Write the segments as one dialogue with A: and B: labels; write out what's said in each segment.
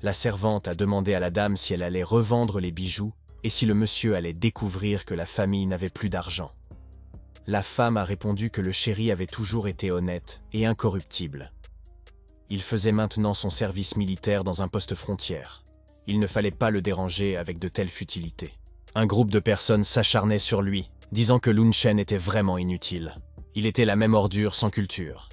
A: La servante a demandé à la dame si elle allait revendre les bijoux et si le monsieur allait découvrir que la famille n'avait plus d'argent. La femme a répondu que le chéri avait toujours été honnête et incorruptible. Il faisait maintenant son service militaire dans un poste frontière. Il ne fallait pas le déranger avec de telles futilités. Un groupe de personnes s'acharnait sur lui, disant que Lun Chen était vraiment inutile. Il était la même ordure sans culture.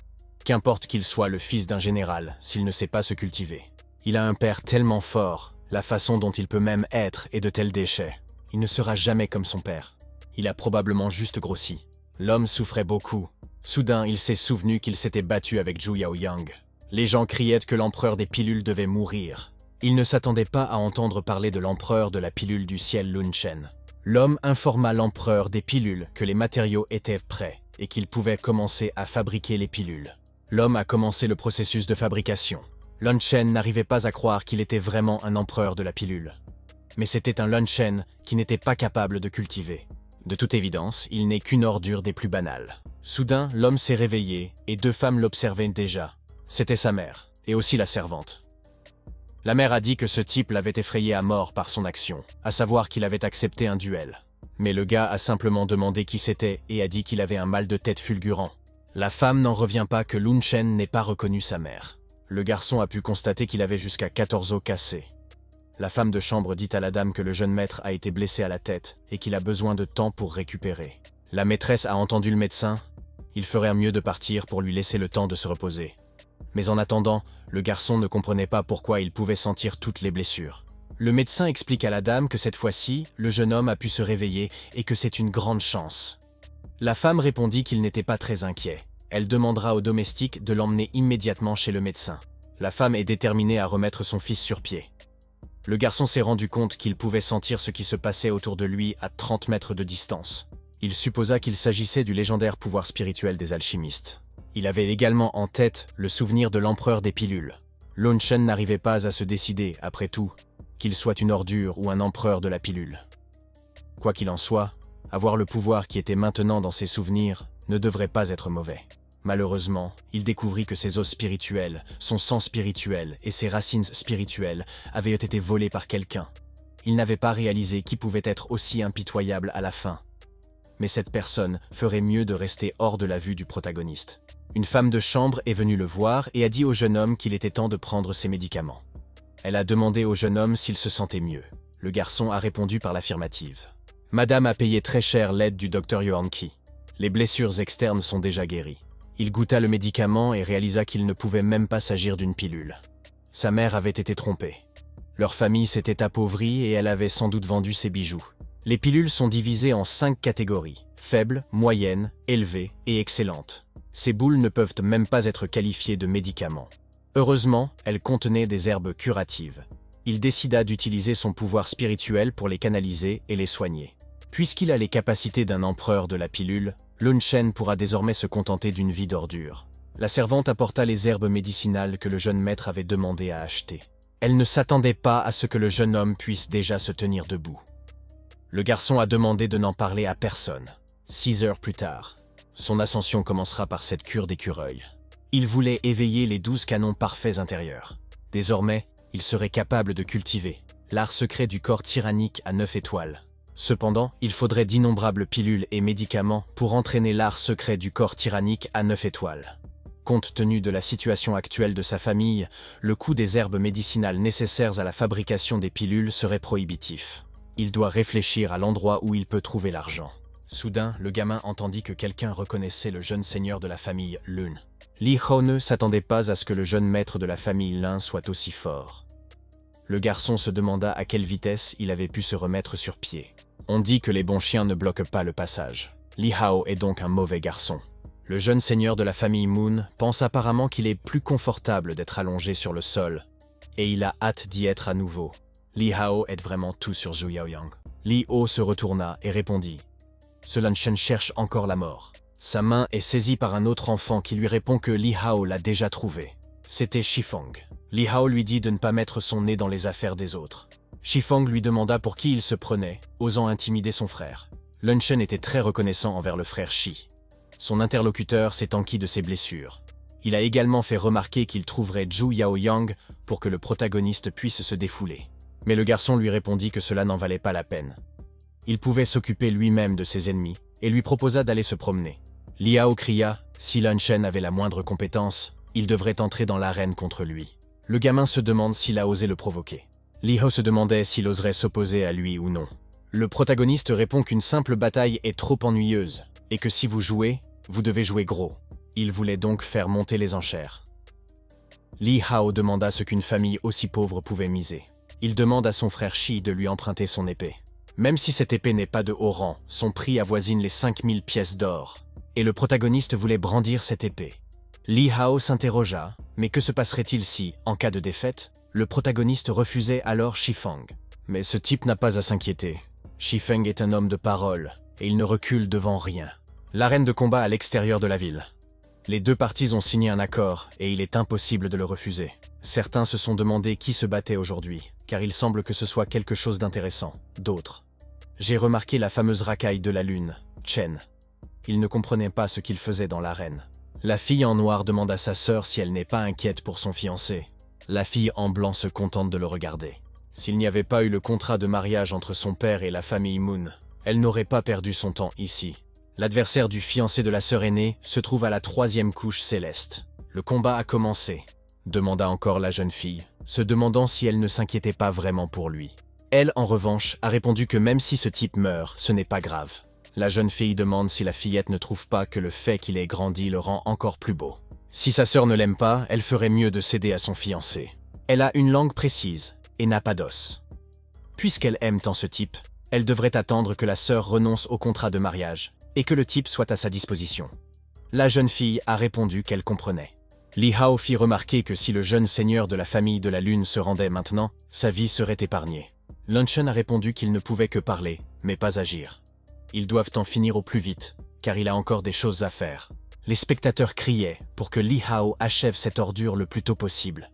A: Qu'importe qu'il soit le fils d'un général, s'il ne sait pas se cultiver. Il a un père tellement fort, la façon dont il peut même être est de tels déchets. Il ne sera jamais comme son père. Il a probablement juste grossi. L'homme souffrait beaucoup. Soudain, il s'est souvenu qu'il s'était battu avec Zhu Yaoyang. Les gens criaient que l'empereur des pilules devait mourir. Il ne s'attendait pas à entendre parler de l'empereur de la pilule du ciel Lun Chen. L'homme informa l'empereur des pilules que les matériaux étaient prêts et qu'il pouvait commencer à fabriquer les pilules. L'homme a commencé le processus de fabrication. Lun Chen n'arrivait pas à croire qu'il était vraiment un empereur de la pilule. Mais c'était un Lun Chen qui n'était pas capable de cultiver. De toute évidence, il n'est qu'une ordure des plus banales. Soudain, l'homme s'est réveillé et deux femmes l'observaient déjà. C'était sa mère, et aussi la servante. La mère a dit que ce type l'avait effrayé à mort par son action, à savoir qu'il avait accepté un duel. Mais le gars a simplement demandé qui c'était et a dit qu'il avait un mal de tête fulgurant. La femme n'en revient pas que Lun Chen n'ait pas reconnu sa mère. Le garçon a pu constater qu'il avait jusqu'à 14 os cassés. La femme de chambre dit à la dame que le jeune maître a été blessé à la tête et qu'il a besoin de temps pour récupérer. La maîtresse a entendu le médecin. Il ferait mieux de partir pour lui laisser le temps de se reposer. Mais en attendant, le garçon ne comprenait pas pourquoi il pouvait sentir toutes les blessures. Le médecin explique à la dame que cette fois-ci, le jeune homme a pu se réveiller et que c'est une grande chance. La femme répondit qu'il n'était pas très inquiet. Elle demandera au domestique de l'emmener immédiatement chez le médecin. La femme est déterminée à remettre son fils sur pied. Le garçon s'est rendu compte qu'il pouvait sentir ce qui se passait autour de lui à 30 mètres de distance. Il supposa qu'il s'agissait du légendaire pouvoir spirituel des alchimistes. Il avait également en tête le souvenir de l'empereur des pilules. Lun Chen n'arrivait pas à se décider, après tout, qu'il soit une ordure ou un empereur de la pilule. Quoi qu'il en soit, avoir le pouvoir qui était maintenant dans ses souvenirs ne devrait pas être mauvais. Malheureusement, il découvrit que ses os spirituels, son sang spirituel et ses racines spirituelles avaient été volés par quelqu'un. Il n'avait pas réalisé qui pouvait être aussi impitoyable à la fin. Mais cette personne ferait mieux de rester hors de la vue du protagoniste. Une femme de chambre est venue le voir et a dit au jeune homme qu'il était temps de prendre ses médicaments. Elle a demandé au jeune homme s'il se sentait mieux. Le garçon a répondu par l'affirmative. Madame a payé très cher l'aide du docteur Yuanqi. Les blessures externes sont déjà guéries. Il goûta le médicament et réalisa qu'il ne pouvait même pas s'agir d'une pilule. Sa mère avait été trompée. Leur famille s'était appauvrie et elle avait sans doute vendu ses bijoux. Les pilules sont divisées en 5 catégories, faibles, moyennes, élevées et excellentes. Ces boules ne peuvent même pas être qualifiées de médicaments. Heureusement, elles contenaient des herbes curatives. Il décida d'utiliser son pouvoir spirituel pour les canaliser et les soigner. Puisqu'il a les capacités d'un empereur de la pilule, Lun Chen pourra désormais se contenter d'une vie d'ordure. La servante apporta les herbes médicinales que le jeune maître avait demandé à acheter. Elle ne s'attendait pas à ce que le jeune homme puisse déjà se tenir debout. Le garçon a demandé de n'en parler à personne. 6 heures plus tard, son ascension commencera par cette cure d'écureuil. Il voulait éveiller les 12 canons parfaits intérieurs. Désormais, il serait capable de cultiver l'art secret du corps tyrannique à 9 étoiles. Cependant, il faudrait d'innombrables pilules et médicaments pour entraîner l'art secret du corps tyrannique à 9 étoiles. Compte tenu de la situation actuelle de sa famille, le coût des herbes médicinales nécessaires à la fabrication des pilules serait prohibitif. Il doit réfléchir à l'endroit où il peut trouver l'argent. Soudain, le gamin entendit que quelqu'un reconnaissait le jeune seigneur de la famille Lun. Li Hao ne s'attendait pas à ce que le jeune maître de la famille Lin soit aussi fort. Le garçon se demanda à quelle vitesse il avait pu se remettre sur pied. On dit que les bons chiens ne bloquent pas le passage. Li Hao est donc un mauvais garçon. Le jeune seigneur de la famille Moon pense apparemment qu'il est plus confortable d'être allongé sur le sol, et il a hâte d'y être à nouveau. Li Hao aide vraiment tout sur Zhu Yaoyang. Li Hao se retourna et répondit. Ce Lun Chen cherche encore la mort. Sa main est saisie par un autre enfant qui lui répond que Li Hao l'a déjà trouvé. C'était Shifeng. Li Hao lui dit de ne pas mettre son nez dans les affaires des autres. Shifeng lui demanda pour qui il se prenait, osant intimider son frère. Lun Chen était très reconnaissant envers le frère Shi. Son interlocuteur s'est enquis de ses blessures. Il a également fait remarquer qu'il trouverait Zhu Yaoyang pour que le protagoniste puisse se défouler. Mais le garçon lui répondit que cela n'en valait pas la peine. Il pouvait s'occuper lui-même de ses ennemis et lui proposa d'aller se promener. Liao cria, si Lun Chen avait la moindre compétence, il devrait entrer dans l'arène contre lui. Le gamin se demande s'il a osé le provoquer. Li Hao se demandait s'il oserait s'opposer à lui ou non. Le protagoniste répond qu'une simple bataille est trop ennuyeuse et que si vous jouez, vous devez jouer gros. Il voulait donc faire monter les enchères. Li Hao demanda ce qu'une famille aussi pauvre pouvait miser. Il demande à son frère Shi de lui emprunter son épée. Même si cette épée n'est pas de haut rang, son prix avoisine les 5000 pièces d'or. Et le protagoniste voulait brandir cette épée. Li Hao s'interrogea, mais que se passerait-il si, en cas de défaite, le protagoniste refusait alors Shifeng? Mais ce type n'a pas à s'inquiéter. Shifeng est un homme de parole, et il ne recule devant rien. L'arène de combat à l'extérieur de la ville. Les deux parties ont signé un accord, et il est impossible de le refuser. Certains se sont demandé qui se battait aujourd'hui, car il semble que ce soit quelque chose d'intéressant. D'autres. J'ai remarqué la fameuse racaille de la lune, Chen. Il ne comprenait pas ce qu'il faisait dans l'arène. La fille en noir demande à sa sœur si elle n'est pas inquiète pour son fiancé. La fille en blanc se contente de le regarder. S'il n'y avait pas eu le contrat de mariage entre son père et la famille Moon, elle n'aurait pas perdu son temps ici. L'adversaire du fiancé de la sœur aînée se trouve à la 3e couche céleste. Le combat a commencé, demanda encore la jeune fille, se demandant si elle ne s'inquiétait pas vraiment pour lui. Elle, en revanche, a répondu que même si ce type meurt, ce n'est pas grave. La jeune fille demande si la fillette ne trouve pas que le fait qu'il ait grandi le rend encore plus beau. Si sa sœur ne l'aime pas, elle ferait mieux de céder à son fiancé. Elle a une langue précise et n'a pas d'os. Puisqu'elle aime tant ce type, elle devrait attendre que la sœur renonce au contrat de mariage et que le type soit à sa disposition. La jeune fille a répondu qu'elle comprenait. Li Hao fit remarquer que si le jeune seigneur de la famille de la Lune se rendait maintenant, sa vie serait épargnée. Lun Chen a répondu qu'il ne pouvait que parler, mais pas agir. Ils doivent en finir au plus vite, car il a encore des choses à faire. Les spectateurs criaient pour que Li Hao achève cette ordure le plus tôt possible.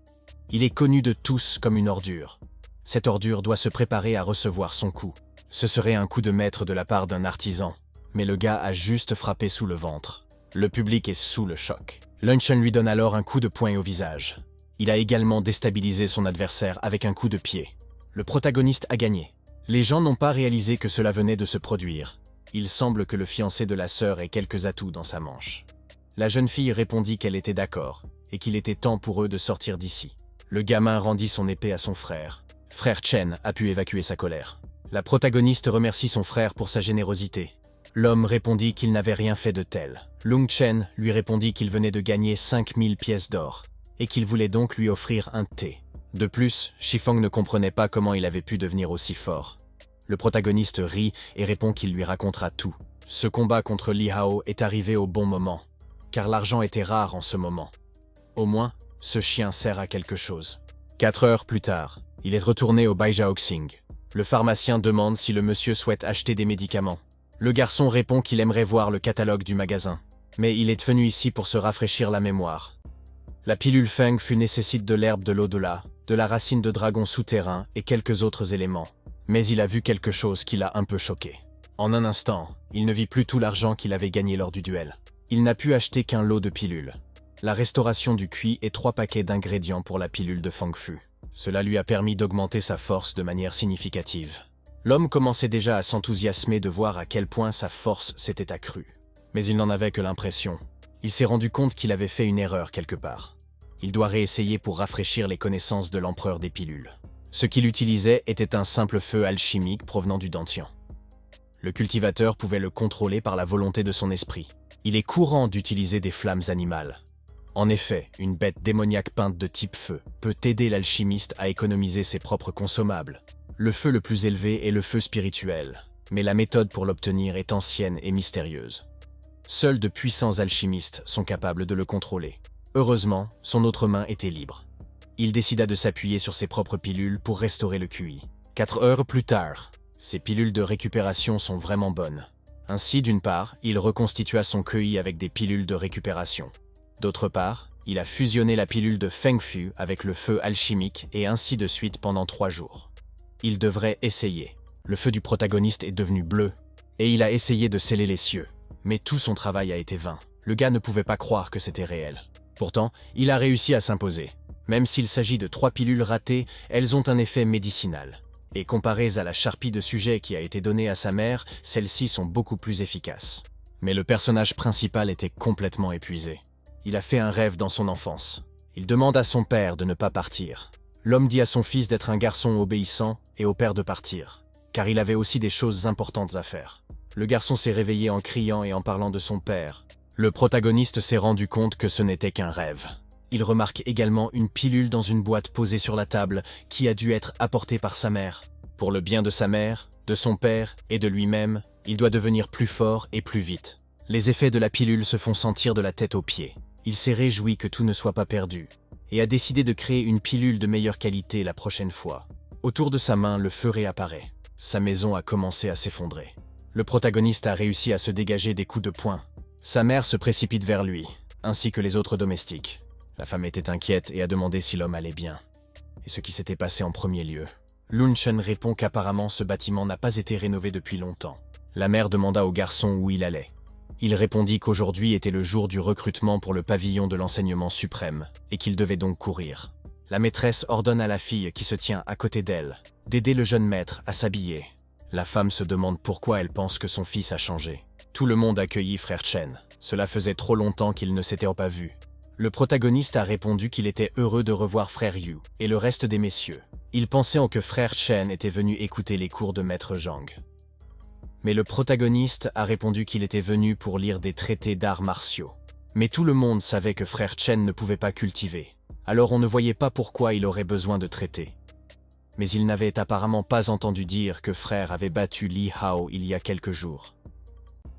A: Il est connu de tous comme une ordure. Cette ordure doit se préparer à recevoir son coup. Ce serait un coup de maître de la part d'un artisan, mais le gars a juste frappé sous le ventre. Le public est sous le choc. Lun Chen lui donne alors un coup de poing au visage. Il a également déstabilisé son adversaire avec un coup de pied. Le protagoniste a gagné. Les gens n'ont pas réalisé que cela venait de se produire. Il semble que le fiancé de la sœur ait quelques atouts dans sa manche. La jeune fille répondit qu'elle était d'accord, et qu'il était temps pour eux de sortir d'ici. Le gamin rendit son épée à son frère. Frère Chen a pu évacuer sa colère. La protagoniste remercie son frère pour sa générosité. L'homme répondit qu'il n'avait rien fait de tel. Lung Chen lui répondit qu'il venait de gagner 5000 pièces d'or, et qu'il voulait donc lui offrir un thé. De plus, Shifeng ne comprenait pas comment il avait pu devenir aussi fort. Le protagoniste rit et répond qu'il lui racontera tout. Ce combat contre Li Hao est arrivé au bon moment, car l'argent était rare en ce moment. Au moins, ce chien sert à quelque chose. 4 heures plus tard, il est retourné au Baijiaoxing. Le pharmacien demande si le monsieur souhaite acheter des médicaments. Le garçon répond qu'il aimerait voir le catalogue du magasin, mais il est venu ici pour se rafraîchir la mémoire. La pilule Feng Fu nécessite de l'herbe de l'au-delà, de la racine de dragon souterrain et quelques autres éléments. Mais il a vu quelque chose qui l'a un peu choqué. En un instant, il ne vit plus tout l'argent qu'il avait gagné lors du duel. Il n'a pu acheter qu'un lot de pilules. La restauration du QI et 3 paquets d'ingrédients pour la pilule de Feng Fu. Cela lui a permis d'augmenter sa force de manière significative. L'homme commençait déjà à s'enthousiasmer de voir à quel point sa force s'était accrue. Mais il n'en avait que l'impression. Il s'est rendu compte qu'il avait fait une erreur quelque part. Il doit réessayer pour rafraîchir les connaissances de l'empereur des pilules. Ce qu'il utilisait était un simple feu alchimique provenant du Dantian. Le cultivateur pouvait le contrôler par la volonté de son esprit. Il est courant d'utiliser des flammes animales. En effet, une bête démoniaque peinte de type feu peut aider l'alchimiste à économiser ses propres consommables. Le feu le plus élevé est le feu spirituel, mais la méthode pour l'obtenir est ancienne et mystérieuse. Seuls de puissants alchimistes sont capables de le contrôler. Heureusement, son autre main était libre. Il décida de s'appuyer sur ses propres pilules pour restaurer le QI. 4 heures plus tard, ces pilules de récupération sont vraiment bonnes. Ainsi, d'une part, il reconstitua son QI avec des pilules de récupération. D'autre part, il a fusionné la pilule de Feng Fu avec le feu alchimique et ainsi de suite pendant 3 jours. Il devrait essayer. Le feu du protagoniste est devenu bleu, et il a essayé de sceller les cieux. Mais tout son travail a été vain. Le gars ne pouvait pas croire que c'était réel. Pourtant, il a réussi à s'imposer. Même s'il s'agit de 3 pilules ratées, elles ont un effet médicinal. Et comparées à la charpie de sujet qui a été donnée à sa mère, celles-ci sont beaucoup plus efficaces. Mais le personnage principal était complètement épuisé. Il a fait un rêve dans son enfance. Il demande à son père de ne pas partir. L'homme dit à son fils d'être un garçon obéissant et au père de partir, car il avait aussi des choses importantes à faire. Le garçon s'est réveillé en criant et en parlant de son père. Le protagoniste s'est rendu compte que ce n'était qu'un rêve. Il remarque également une pilule dans une boîte posée sur la table qui a dû être apportée par sa mère. Pour le bien de sa mère, de son père et de lui-même, il doit devenir plus fort et plus vite. Les effets de la pilule se font sentir de la tête aux pieds. Il s'est réjoui que tout ne soit pas perdu et a décidé de créer une pilule de meilleure qualité la prochaine fois. Autour de sa main, le feu réapparaît. Sa maison a commencé à s'effondrer. Le protagoniste a réussi à se dégager des coups de poing. Sa mère se précipite vers lui, ainsi que les autres domestiques. La femme était inquiète et a demandé si l'homme allait bien, et ce qui s'était passé en premier lieu. Lunchen répond qu'apparemment ce bâtiment n'a pas été rénové depuis longtemps. La mère demanda au garçon où il allait. Il répondit qu'aujourd'hui était le jour du recrutement pour le pavillon de l'enseignement suprême, et qu'il devait donc courir. La maîtresse ordonne à la fille qui se tient à côté d'elle d'aider le jeune maître à s'habiller. La femme se demande pourquoi elle pense que son fils a changé. Tout le monde accueillit frère Chen. Cela faisait trop longtemps qu'ils ne s'étaient pas vus. Le protagoniste a répondu qu'il était heureux de revoir frère Yu et le reste des messieurs. Il pensait que frère Chen était venu écouter les cours de maître Zhang. Mais le protagoniste a répondu qu'il était venu pour lire des traités d'arts martiaux. Mais tout le monde savait que frère Chen ne pouvait pas cultiver. Alors on ne voyait pas pourquoi il aurait besoin de traités. Mais il n'avait apparemment pas entendu dire que frère avait battu Li Hao il y a quelques jours.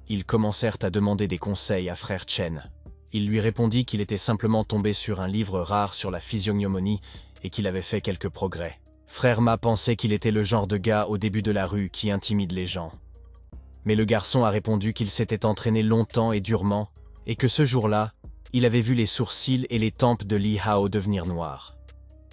A: Ils commencèrent à demander des conseils à frère Chen. Il lui répondit qu'il était simplement tombé sur un livre rare sur la physiognomonie et qu'il avait fait quelques progrès. Frère Ma pensait qu'il était le genre de gars au début de la rue qui intimide les gens. Mais le garçon a répondu qu'il s'était entraîné longtemps et durement, et que ce jour-là, il avait vu les sourcils et les tempes de Li Hao devenir noirs.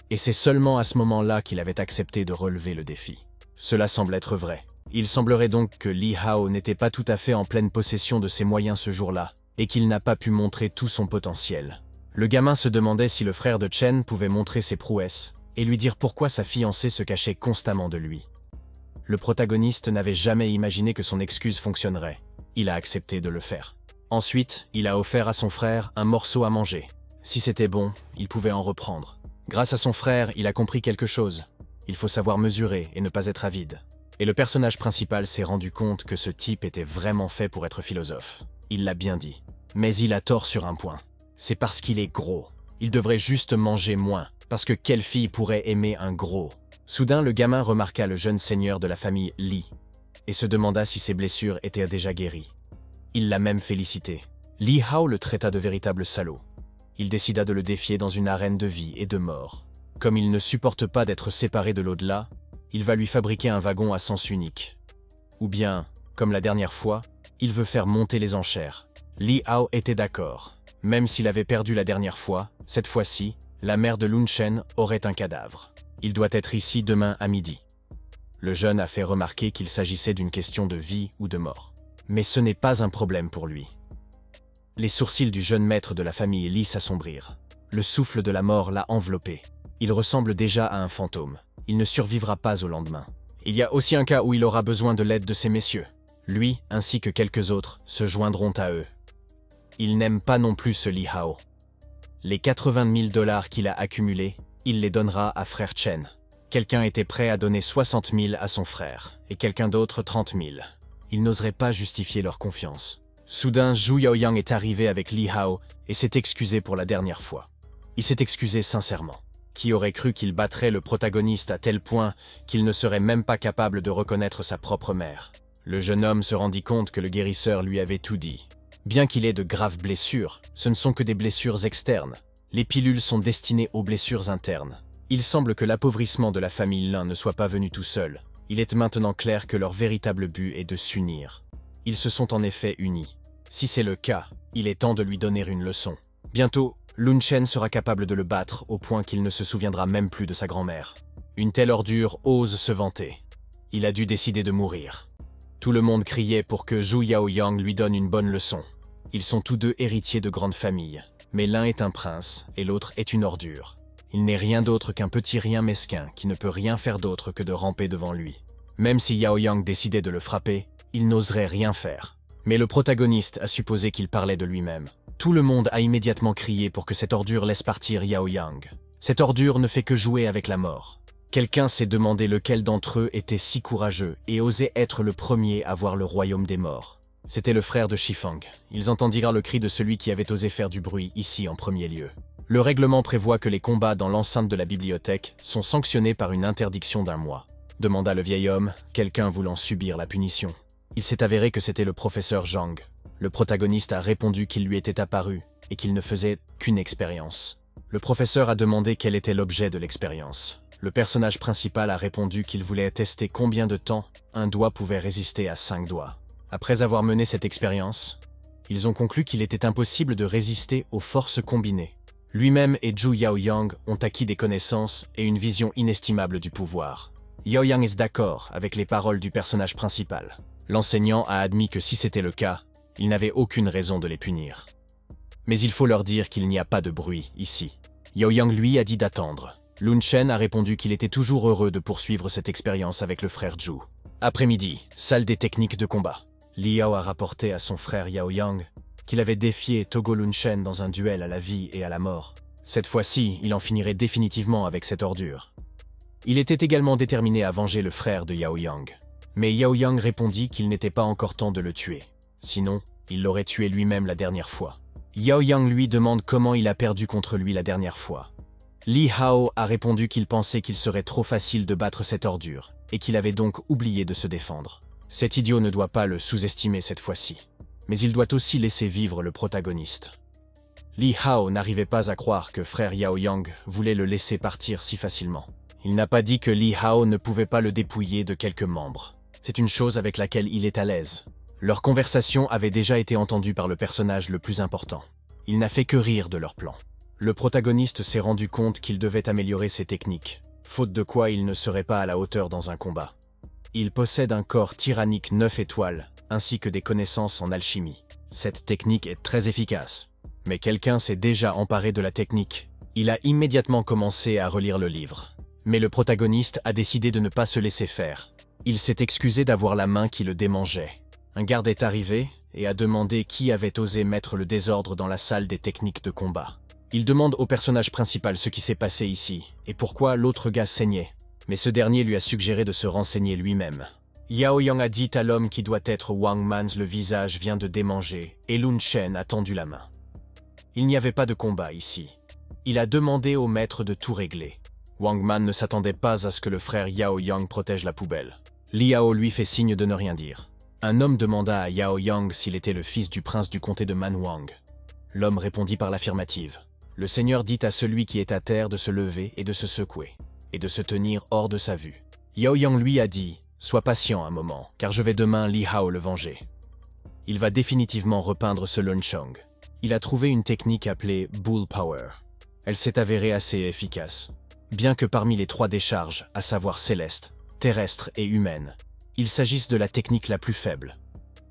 A: Et c'est seulement à ce moment-là qu'il avait accepté de relever le défi. Cela semble être vrai. Il semblerait donc que Li Hao n'était pas tout à fait en pleine possession de ses moyens ce jour-là, et qu'il n'a pas pu montrer tout son potentiel. Le gamin se demandait si le frère de Chen pouvait montrer ses prouesses, et lui dire pourquoi sa fiancée se cachait constamment de lui. Le protagoniste n'avait jamais imaginé que son excuse fonctionnerait. Il a accepté de le faire. Ensuite, il a offert à son frère un morceau à manger. Si c'était bon, il pouvait en reprendre. Grâce à son frère, il a compris quelque chose. Il faut savoir mesurer et ne pas être avide. Et le personnage principal s'est rendu compte que ce type était vraiment fait pour être philosophe. Il l'a bien dit. Mais il a tort sur un point. C'est parce qu'il est gros. Il devrait juste manger moins, parce que quelle fille pourrait aimer un gros? Soudain, le gamin remarqua le jeune seigneur de la famille Li, et se demanda si ses blessures étaient déjà guéries. Il l'a même félicité. Li Hao le traita de véritable salaud. Il décida de le défier dans une arène de vie et de mort. Comme il ne supporte pas d'être séparé de l'au-delà, il va lui fabriquer un wagon à sens unique. Ou bien, comme la dernière fois, il veut faire monter les enchères. Li Hao était d'accord. Même s'il avait perdu la dernière fois, cette fois-ci, la mère de Lunchen aurait un cadavre. Il doit être ici demain à midi. Le jeune a fait remarquer qu'il s'agissait d'une question de vie ou de mort. Mais ce n'est pas un problème pour lui. Les sourcils du jeune maître de la famille Li s'assombrirent. Le souffle de la mort l'a enveloppé. Il ressemble déjà à un fantôme. Il ne survivra pas au lendemain. Il y a aussi un cas où il aura besoin de l'aide de ces messieurs. Lui, ainsi que quelques autres, se joindront à eux. Il n'aime pas non plus ce Li Hao. Les 80 000 $ qu'il a accumulés, il les donnera à frère Chen. Quelqu'un était prêt à donner 60 000 à son frère, et quelqu'un d'autre 30 000. Ils n'oseraient pas justifier leur confiance. Soudain, Zhu Yaoyang est arrivé avec Li Hao et s'est excusé pour la dernière fois. Il s'est excusé sincèrement. Qui aurait cru qu'il battrait le protagoniste à tel point qu'il ne serait même pas capable de reconnaître sa propre mère? Le jeune homme se rendit compte que le guérisseur lui avait tout dit. Bien qu'il ait de graves blessures, ce ne sont que des blessures externes. Les pilules sont destinées aux blessures internes. Il semble que l'appauvrissement de la famille Lin ne soit pas venu tout seul. Il est maintenant clair que leur véritable but est de s'unir. Ils se sont en effet unis. Si c'est le cas, il est temps de lui donner une leçon. Bientôt, Lunchen sera capable de le battre au point qu'il ne se souviendra même plus de sa grand-mère. Une telle ordure ose se vanter. Il a dû décider de mourir. Tout le monde criait pour que Zhu Yaoyang lui donne une bonne leçon. Ils sont tous deux héritiers de grandes familles. Mais l'un est un prince et l'autre est une ordure. Il n'est rien d'autre qu'un petit rien mesquin qui ne peut rien faire d'autre que de ramper devant lui. Même si Yao Yang décidait de le frapper, il n'oserait rien faire. Mais le protagoniste a supposé qu'il parlait de lui-même. Tout le monde a immédiatement crié pour que cette ordure laisse partir Yao Yang. Cette ordure ne fait que jouer avec la mort. Quelqu'un s'est demandé lequel d'entre eux était si courageux et osait être le premier à voir le royaume des morts. C'était le frère de Shifang. Ils entendirent le cri de celui qui avait osé faire du bruit ici en premier lieu. Le règlement prévoit que les combats dans l'enceinte de la bibliothèque sont sanctionnés par une interdiction d'1 mois, demanda le vieil homme, quelqu'un voulant subir la punition. Il s'est avéré que c'était le professeur Zhang. Le protagoniste a répondu qu'il lui était apparu et qu'il ne faisait qu'une expérience. Le professeur a demandé quel était l'objet de l'expérience. Le personnage principal a répondu qu'il voulait tester combien de temps un doigt pouvait résister à 5 doigts. Après avoir mené cette expérience, ils ont conclu qu'il était impossible de résister aux forces combinées. Lui-même et Zhu Yaoyang ont acquis des connaissances et une vision inestimable du pouvoir. Yaoyang est d'accord avec les paroles du personnage principal. L'enseignant a admis que si c'était le cas, il n'avait aucune raison de les punir. Mais il faut leur dire qu'il n'y a pas de bruit ici. Yaoyang lui a dit d'attendre. Lun Chen a répondu qu'il était toujours heureux de poursuivre cette expérience avec le frère Zhu. Après-midi, salle des techniques de combat. Liao a rapporté à son frère Yaoyang qu'il avait défié Togo Lun Chen dans un duel à la vie et à la mort. Cette fois-ci, il en finirait définitivement avec cette ordure. Il était également déterminé à venger le frère de Yaoyang. Mais Yaoyang répondit qu'il n'était pas encore temps de le tuer. Sinon, il l'aurait tué lui-même la dernière fois. Yaoyang lui demande comment il a perdu contre lui la dernière fois. Li Hao a répondu qu'il pensait qu'il serait trop facile de battre cette ordure, et qu'il avait donc oublié de se défendre. Cet idiot ne doit pas le sous-estimer cette fois-ci. Mais il doit aussi laisser vivre le protagoniste. Li Hao n'arrivait pas à croire que frère Yaoyang voulait le laisser partir si facilement. Il n'a pas dit que Li Hao ne pouvait pas le dépouiller de quelques membres. C'est une chose avec laquelle il est à l'aise. Leur conversation avait déjà été entendue par le personnage le plus important. Il n'a fait que rire de leur plan. Le protagoniste s'est rendu compte qu'il devait améliorer ses techniques, faute de quoi il ne serait pas à la hauteur dans un combat. Il possède un corps tyrannique 9 étoiles, ainsi que des connaissances en alchimie. Cette technique est très efficace. Mais quelqu'un s'est déjà emparé de la technique. Il a immédiatement commencé à relire le livre. Mais le protagoniste a décidé de ne pas se laisser faire. Il s'est excusé d'avoir la main qui le démangeait. Un garde est arrivé et a demandé qui avait osé mettre le désordre dans la salle des techniques de combat. Il demande au personnage principal ce qui s'est passé ici et pourquoi l'autre gars saignait. Mais ce dernier lui a suggéré de se renseigner lui-même. Yaoyang a dit à l'homme qui doit être Wang Man's le visage vient de démanger et Lun Chen a tendu la main. Il n'y avait pas de combat ici. Il a demandé au maître de tout régler. Wang Man ne s'attendait pas à ce que le frère Yaoyang protège la poubelle. Liao lui fait signe de ne rien dire. Un homme demanda à Yaoyang s'il était le fils du prince du comté de Manwang. L'homme répondit par l'affirmative. Le seigneur dit à celui qui est à terre de se lever et de se secouer, et de se tenir hors de sa vue. Yaoyang lui a dit « Sois patient un moment, car je vais demain Li Hao le venger. » Il va définitivement repeindre ce Lun Chong. Il a trouvé une technique appelée Bull Power. Elle s'est avérée assez efficace. Bien que parmi les 3 décharges, à savoir céleste, terrestre et humaine, il s'agisse de la technique la plus faible.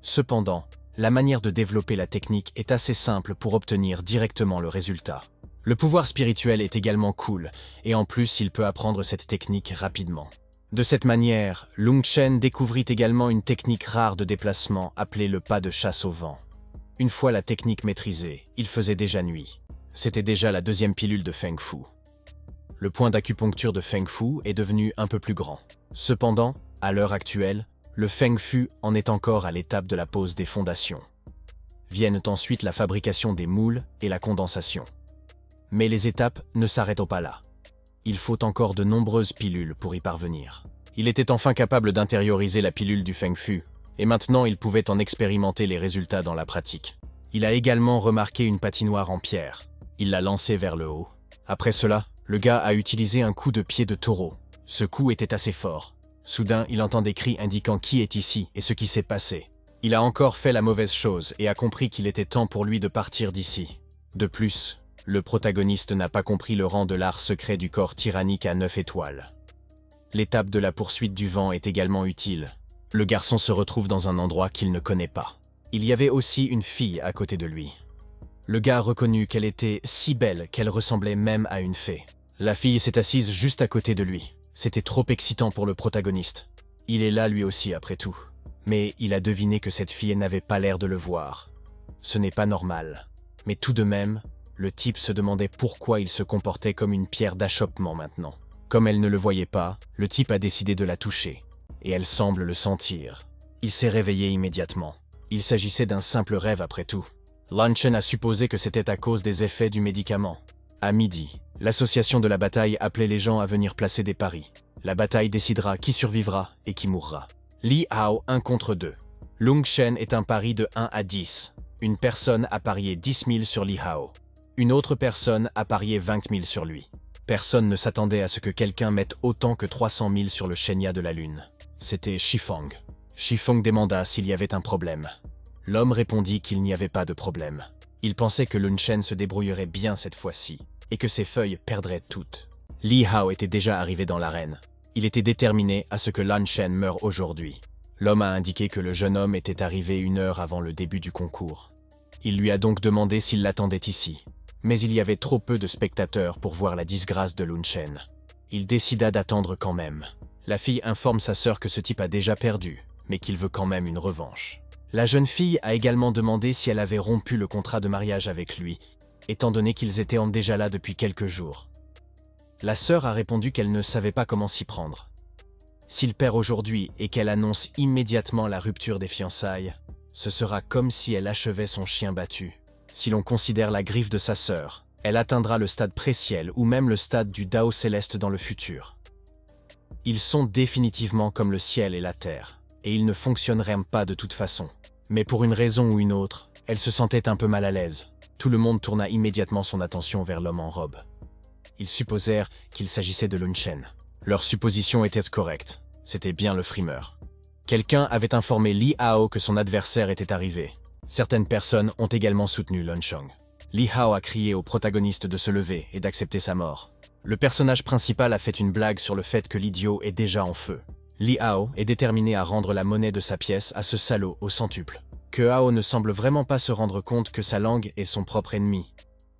A: Cependant, la manière de développer la technique est assez simple pour obtenir directement le résultat. Le pouvoir spirituel est également cool, et en plus il peut apprendre cette technique rapidement. De cette manière, Lun Chen découvrit également une technique rare de déplacement appelée le pas de chasse au vent. Une fois la technique maîtrisée, il faisait déjà nuit. C'était déjà la 2e pilule de Feng Fu. Le point d'acupuncture de Feng Fu est devenu un peu plus grand. Cependant, à l'heure actuelle, le Feng Fu en est encore à l'étape de la pose des fondations. Viennent ensuite la fabrication des moules et la condensation. Mais les étapes ne s'arrêtent pas là. Il faut encore de nombreuses pilules pour y parvenir. Il était enfin capable d'intérioriser la pilule du Feng Fu, et maintenant il pouvait en expérimenter les résultats dans la pratique. Il a également remarqué une patinoire en pierre. Il l'a lancée vers le haut. Après cela, le gars a utilisé un coup de pied de taureau. Ce coup était assez fort. Soudain, il entend des cris indiquant qui est ici et ce qui s'est passé. Il a encore fait la mauvaise chose et a compris qu'il était temps pour lui de partir d'ici. De plus, le protagoniste n'a pas compris le rang de l'art secret du corps tyrannique à 9 étoiles. L'étape de la poursuite du vent est également utile. Le garçon se retrouve dans un endroit qu'il ne connaît pas. Il y avait aussi une fille à côté de lui. Le gars reconnut qu'elle était si belle qu'elle ressemblait même à une fée. La fille s'est assise juste à côté de lui. C'était trop excitant pour le protagoniste. Il est là lui aussi après tout. Mais il a deviné que cette fille n'avait pas l'air de le voir. Ce n'est pas normal. Mais tout de même, le type se demandait pourquoi il se comportait comme une pierre d'achoppement maintenant. Comme elle ne le voyait pas, le type a décidé de la toucher. Et elle semble le sentir. Il s'est réveillé immédiatement. Il s'agissait d'un simple rêve après tout. Lan Chen a supposé que c'était à cause des effets du médicament. À midi, l'association de la bataille appelait les gens à venir placer des paris. La bataille décidera qui survivra et qui mourra. Li Hao 1 contre 2. Lung Chen est un pari de 1 à 10. Une personne a parié 10 000 sur Li Hao. Une autre personne a parié 20 000 sur lui. Personne ne s'attendait à ce que quelqu'un mette autant que 300 000 sur le Shenya de la Lune. C'était Shifeng. Shifeng demanda s'il y avait un problème. L'homme répondit qu'il n'y avait pas de problème. Il pensait que Lun Chen se débrouillerait bien cette fois-ci, et que ses feuilles perdraient toutes. Li Hao était déjà arrivé dans l'arène. Il était déterminé à ce que Lan Chen meure aujourd'hui. L'homme a indiqué que le jeune homme était arrivé 1 heure avant le début du concours. Il lui a donc demandé s'il l'attendait ici. Mais il y avait trop peu de spectateurs pour voir la disgrâce de Lun Chen. Il décida d'attendre quand même. La fille informe sa sœur que ce type a déjà perdu, mais qu'il veut quand même une revanche. La jeune fille a également demandé si elle avait rompu le contrat de mariage avec lui, étant donné qu'ils étaient déjà là depuis quelques jours. La sœur a répondu qu'elle ne savait pas comment s'y prendre. S'il perd aujourd'hui et qu'elle annonce immédiatement la rupture des fiançailles, ce sera comme si elle achevait son chien battu. Si l'on considère la griffe de sa sœur, elle atteindra le stade pré-ciel ou même le stade du Dao céleste dans le futur. Ils sont définitivement comme le ciel et la terre, et ils ne fonctionneraient pas de toute façon. Mais pour une raison ou une autre, elle se sentait un peu mal à l'aise. Tout le monde tourna immédiatement son attention vers l'homme en robe. Ils supposèrent qu'il s'agissait de Lun Chen. Leur supposition était correcte. C'était bien le frimeur. Quelqu'un avait informé Li Hao que son adversaire était arrivé. Certaines personnes ont également soutenu Lun Chong. Li Hao a crié au protagoniste de se lever et d'accepter sa mort. Le personnage principal a fait une blague sur le fait que l'idiot est déjà en feu. Li Hao est déterminé à rendre la monnaie de sa pièce à ce salaud au centuple. Que Hao ne semble vraiment pas se rendre compte que sa langue est son propre ennemi.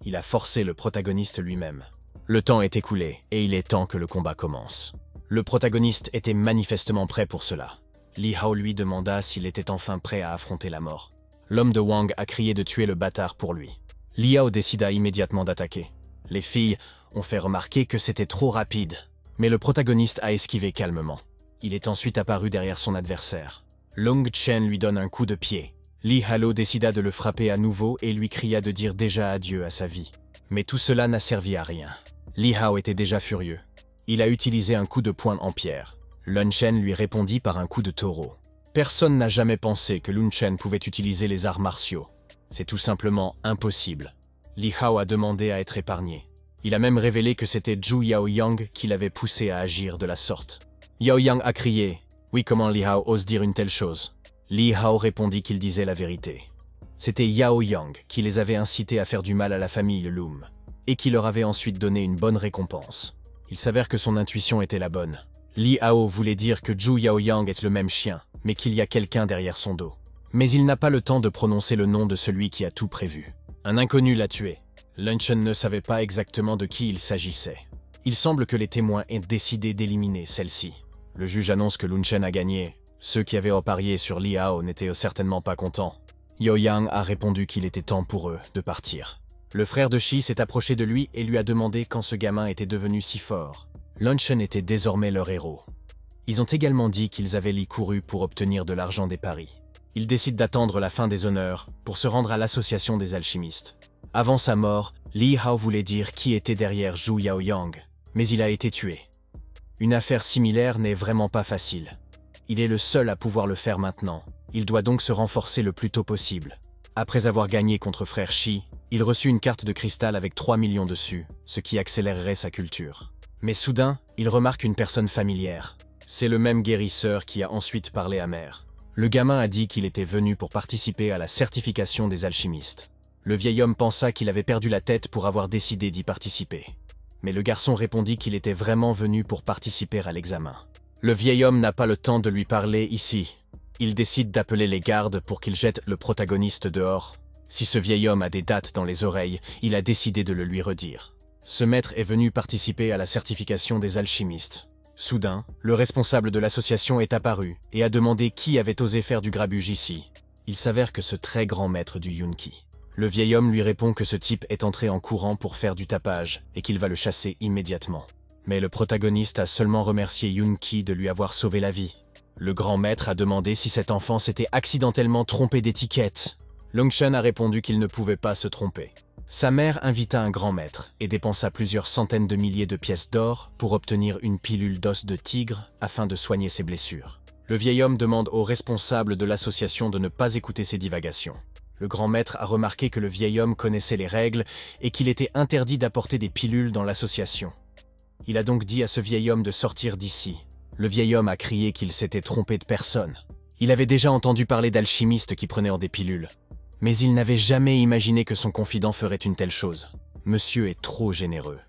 A: Il a forcé le protagoniste lui-même. Le temps est écoulé et il est temps que le combat commence. Le protagoniste était manifestement prêt pour cela. Li Hao lui demanda s'il était enfin prêt à affronter la mort. L'homme de Wang a crié de tuer le bâtard pour lui. Li Hao décida immédiatement d'attaquer. Les filles ont fait remarquer que c'était trop rapide, mais le protagoniste a esquivé calmement. Il est ensuite apparu derrière son adversaire. Lung Chen lui donne un coup de pied. Li Hao décida de le frapper à nouveau et lui cria de dire déjà adieu à sa vie. Mais tout cela n'a servi à rien. Li Hao était déjà furieux. Il a utilisé un coup de poing en pierre. Lun Chen lui répondit par un coup de taureau. Personne n'a jamais pensé que Lun Chen pouvait utiliser les arts martiaux. C'est tout simplement impossible. Li Hao a demandé à être épargné. Il a même révélé que c'était Zhu Yaoyang qui l'avait poussé à agir de la sorte. Yaoyang a crié « Oui, comment Li Hao ose dire une telle chose ?» Li Hao répondit qu'il disait la vérité. C'était Yaoyang qui les avait incités à faire du mal à la famille Lum, et qui leur avait ensuite donné une bonne récompense. Il s'avère que son intuition était la bonne. Li Hao voulait dire que Zhu Yaoyang est le même chien, mais qu'il y a quelqu'un derrière son dos. Mais il n'a pas le temps de prononcer le nom de celui qui a tout prévu. Un inconnu l'a tué. Lun Chen ne savait pas exactement de qui il s'agissait. Il semble que les témoins aient décidé d'éliminer celle-ci. Le juge annonce que Lun Chen a gagné. Ceux qui avaient parié sur Li Hao n'étaient certainement pas contents. Yaoyang a répondu qu'il était temps pour eux de partir. Le frère de Shi s'est approché de lui et lui a demandé quand ce gamin était devenu si fort. Lun Chen était désormais leur héros. Ils ont également dit qu'ils avaient couru pour obtenir de l'argent des paris. Ils décident d'attendre la fin des honneurs pour se rendre à l'association des alchimistes. Avant sa mort, Li Hao voulait dire qui était derrière Zhu Yaoyang, mais il a été tué. Une affaire similaire n'est vraiment pas facile. Il est le seul à pouvoir le faire maintenant. Il doit donc se renforcer le plus tôt possible. Après avoir gagné contre frère Shi, il reçut une carte de cristal avec 3 millions dessus, ce qui accélérerait sa culture. Mais soudain, il remarque une personne familière. C'est le même guérisseur qui a ensuite parlé à Mère. Le gamin a dit qu'il était venu pour participer à la certification des alchimistes. Le vieil homme pensa qu'il avait perdu la tête pour avoir décidé d'y participer. Mais le garçon répondit qu'il était vraiment venu pour participer à l'examen. Le vieil homme n'a pas le temps de lui parler ici. Il décide d'appeler les gardes pour qu'ils jettent le protagoniste dehors. Si ce vieil homme a des dates dans les oreilles, il a décidé de le lui redire. Ce maître est venu participer à la certification des alchimistes. Soudain, le responsable de l'association est apparu et a demandé qui avait osé faire du grabuge ici. Il s'avère que ce très grand maître du Yunki. Le vieil homme lui répond que ce type est entré en courant pour faire du tapage et qu'il va le chasser immédiatement. Mais le protagoniste a seulement remercié Yunki de lui avoir sauvé la vie. Le grand maître a demandé si cet enfant s'était accidentellement trompé d'étiquette. Longshan a répondu qu'il ne pouvait pas se tromper. Sa mère invita un grand maître et dépensa plusieurs centaines de milliers de pièces d'or pour obtenir une pilule d'os de tigre afin de soigner ses blessures. Le vieil homme demande au responsable de l'association de ne pas écouter ses divagations. Le grand maître a remarqué que le vieil homme connaissait les règles et qu'il était interdit d'apporter des pilules dans l'association. Il a donc dit à ce vieil homme de sortir d'ici. Le vieil homme a crié qu'il s'était trompé de personne. Il avait déjà entendu parler d'alchimistes qui prenaient des pilules. Mais il n'avait jamais imaginé que son confident ferait une telle chose. Monsieur est trop généreux.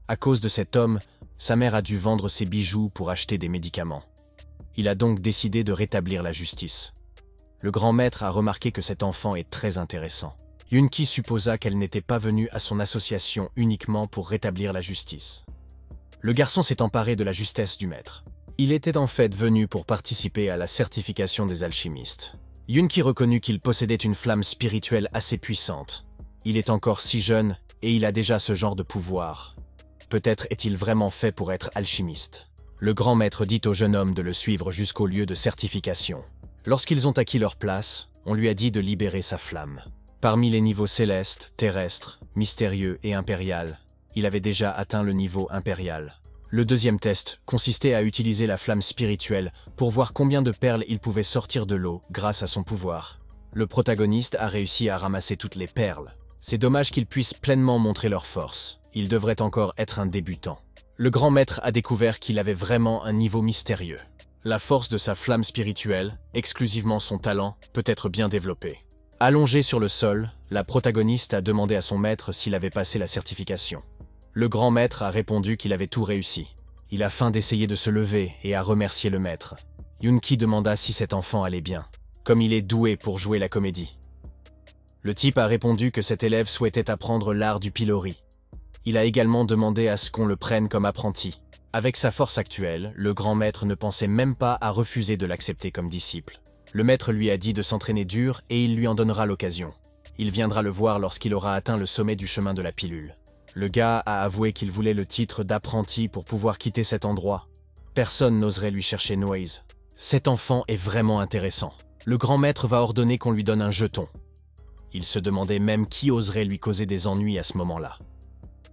A: À cause de cet homme, sa mère a dû vendre ses bijoux pour acheter des médicaments. Il a donc décidé de rétablir la justice. Le grand maître a remarqué que cet enfant est très intéressant. Yunki supposa qu'elle n'était pas venue à son association uniquement pour rétablir la justice. Le garçon s'est emparé de la justesse du maître. Il était en fait venu pour participer à la certification des alchimistes. Yunki reconnut qu'il possédait une flamme spirituelle assez puissante. Il est encore si jeune et il a déjà ce genre de pouvoir. Peut-être est-il vraiment fait pour être alchimiste. Le grand maître dit au jeune homme de le suivre jusqu'au lieu de certification. Lorsqu'ils ont acquis leur place, on lui a dit de libérer sa flamme. Parmi les niveaux célestes, terrestres, mystérieux et impérial, il avait déjà atteint le niveau impérial. Le deuxième test consistait à utiliser la flamme spirituelle pour voir combien de perles il pouvait sortir de l'eau grâce à son pouvoir. Le protagoniste a réussi à ramasser toutes les perles. C'est dommage qu'ils puissent pleinement montrer leur force. Il devrait encore être un débutant. Le grand maître a découvert qu'il avait vraiment un niveau mystérieux. La force de sa flamme spirituelle, exclusivement son talent, peut être bien développée. Allongée sur le sol, la protagoniste a demandé à son maître s'il avait passé la certification. Le grand maître a répondu qu'il avait tout réussi. Il a faim d'essayer de se lever et a remercié le maître. Yunki demanda si cet enfant allait bien, comme il est doué pour jouer la comédie. Le type a répondu que cet élève souhaitait apprendre l'art du pilori. Il a également demandé à ce qu'on le prenne comme apprenti. Avec sa force actuelle, le grand maître ne pensait même pas à refuser de l'accepter comme disciple. Le maître lui a dit de s'entraîner dur et il lui en donnera l'occasion. Il viendra le voir lorsqu'il aura atteint le sommet du chemin de la pilule. Le gars a avoué qu'il voulait le titre d'apprenti pour pouvoir quitter cet endroit. Personne n'oserait lui chercher Noise. Cet enfant est vraiment intéressant. Le grand maître va ordonner qu'on lui donne un jeton. Il se demandait même qui oserait lui causer des ennuis à ce moment-là.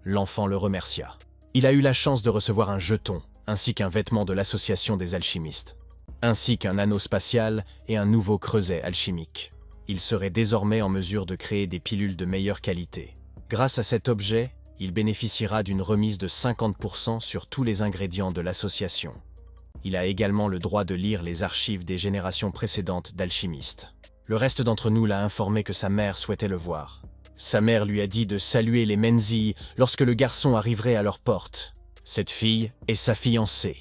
A: L'enfant le remercia. Il a eu la chance de recevoir un jeton, ainsi qu'un vêtement de l'association des alchimistes, ainsi qu'un anneau spatial et un nouveau creuset alchimique. Il serait désormais en mesure de créer des pilules de meilleure qualité. Grâce à cet objet, il bénéficiera d'une remise de 50% sur tous les ingrédients de l'association. Il a également le droit de lire les archives des générations précédentes d'alchimistes. Le reste d'entre nous l'a informé que sa mère souhaitait le voir. Sa mère lui a dit de saluer les Menzi lorsque le garçon arriverait à leur porte. Cette fille est sa fiancée.